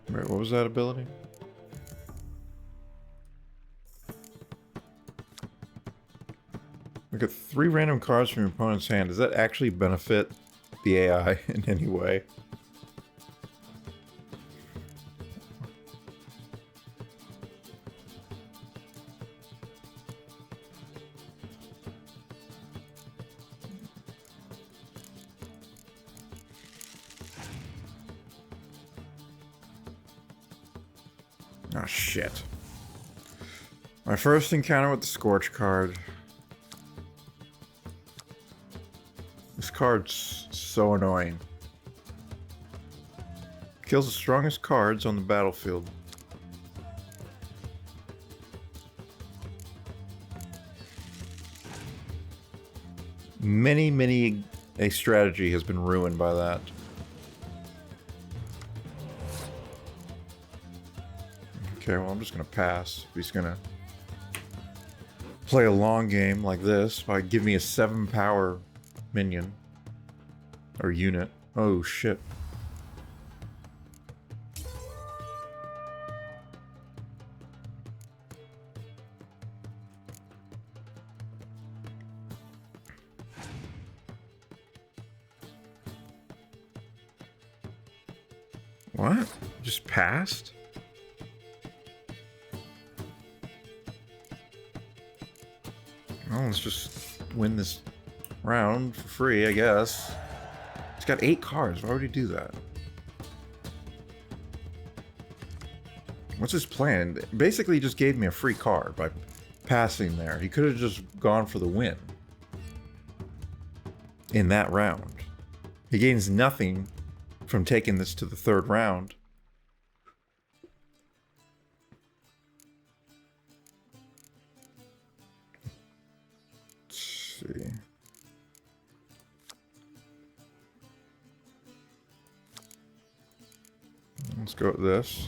Wait, what was that ability? We got 3 random cards from your opponent's hand. Does that actually benefit the AI in any way? Oh shit. My first encounter with the Scorch card. This card's so annoying. Kills the strongest cards on the battlefield. Many a strategy has been ruined by that. Okay, well, I'm just gonna pass. If he's gonna play a long game like this by give me a 7 power minion or unit. Oh shit. What? Just passed? Well, let's just win this round for free, I guess. It's got 8 cards. Why would he do that? What's his plan? Basically, he just gave me a free card by passing there. He could have just gone for the win in that round. He gains nothing from taking this to the 3rd round. Let's see. Let's go with this.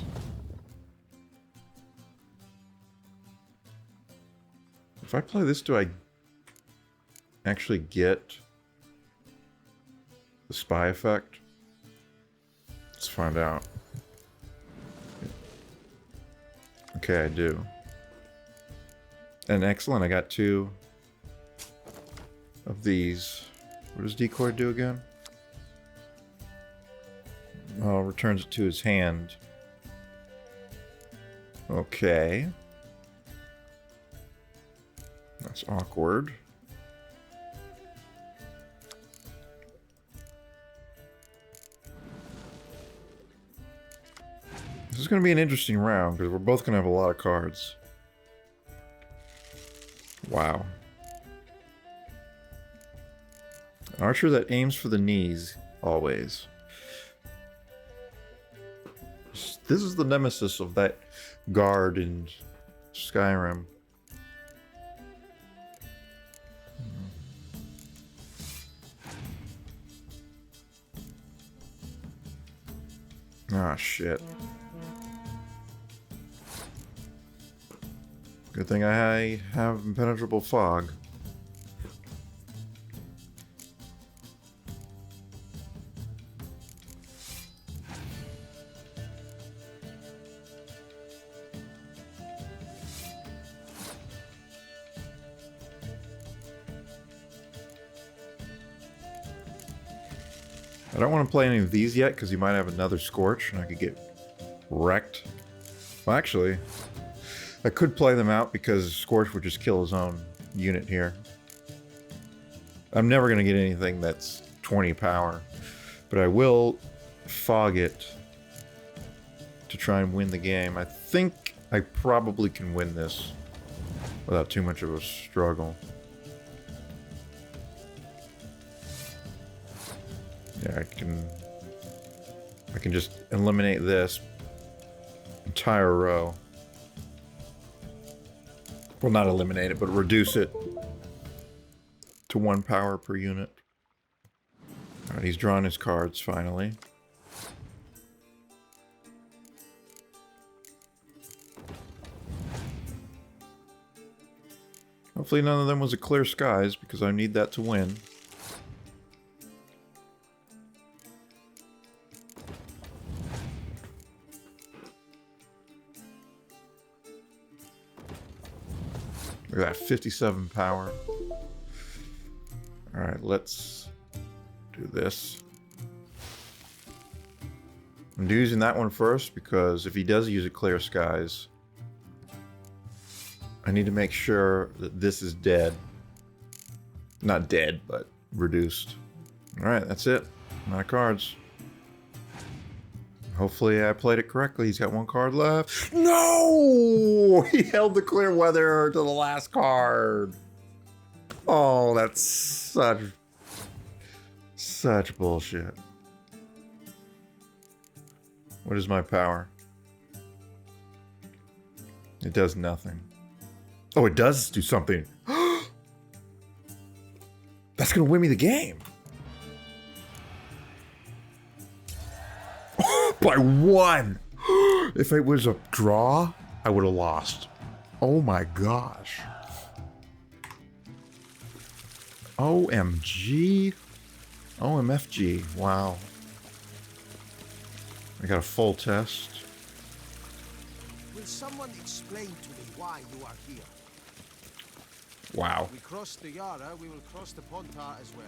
If I play this, do I actually get the spy effect? Let's find out. Okay, I do. And excellent, I got 2 of these. What does decoy do again? Oh, returns it to his hand. Okay. That's awkward. This is going to be an interesting round because we're both going to have a lot of cards. Wow. An archer that aims for the knees, always. This is the nemesis of that guard in Skyrim. Ah, shit. Good thing I have impenetrable fog. I don't want to play any of these yet because you might have another Scorch and I could get wrecked. Well, actually, I could play them out because Scorch would just kill his own unit here. I'm never going to get anything that's 20 power, but I will fog it to try and win the game. I think I probably can win this without too much of a struggle. Yeah, I can just eliminate this entire row. Well, not eliminate it, but reduce it to 1 power per unit. Alright, he's drawn his cards finally. Hopefully none of them was a clear skies, because I need that to win. Look at that, 57 power. Alright, let's do this. I'm using that one first, because if he does use a clear skies, I need to make sure that this is dead. Not dead, but reduced. Alright, that's it. I'm out of cards. Hopefully I played it correctly. He's got one card left. No! He held the clear weather to the last card. Oh, that's such bullshit. What is my power? It does nothing. Oh, it does do something. That's gonna win me the game. By one. If it was a draw, I would have lost. Oh my gosh. OMG. OMFG. Wow. I got a full test. Will someone explain to me why you are here? Wow. We cross the Yara, we will cross the Pontar as well.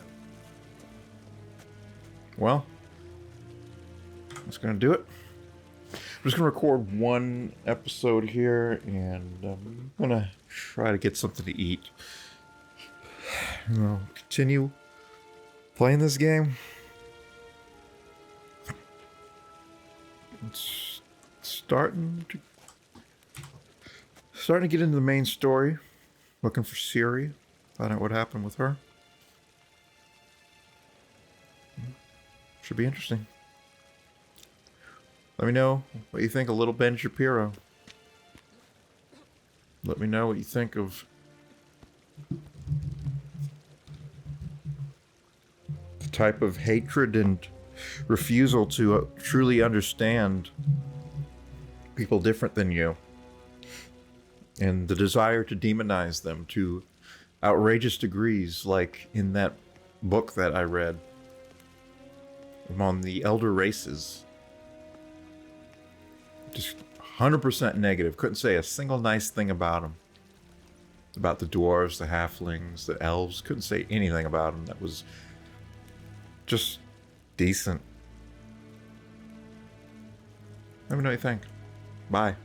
Well, that's gonna do it. I'm just gonna record one episode here, and I'm gonna try to get something to eat. I'll continue playing this game. It's starting to get into the main story. Looking for Siri. Find out what happened with her. Should be interesting. Let me know what you think of Little Ben Shapiro. Let me know what you think of the type of hatred and refusal to truly understand people different than you. And the desire to demonize them to outrageous degrees, like in that book that I read on the elder races. Just 100% negative. Couldn't say a single nice thing about them. About the dwarves, the halflings, the elves. Couldn't say anything about them that was just decent. Let me know what you think. Bye.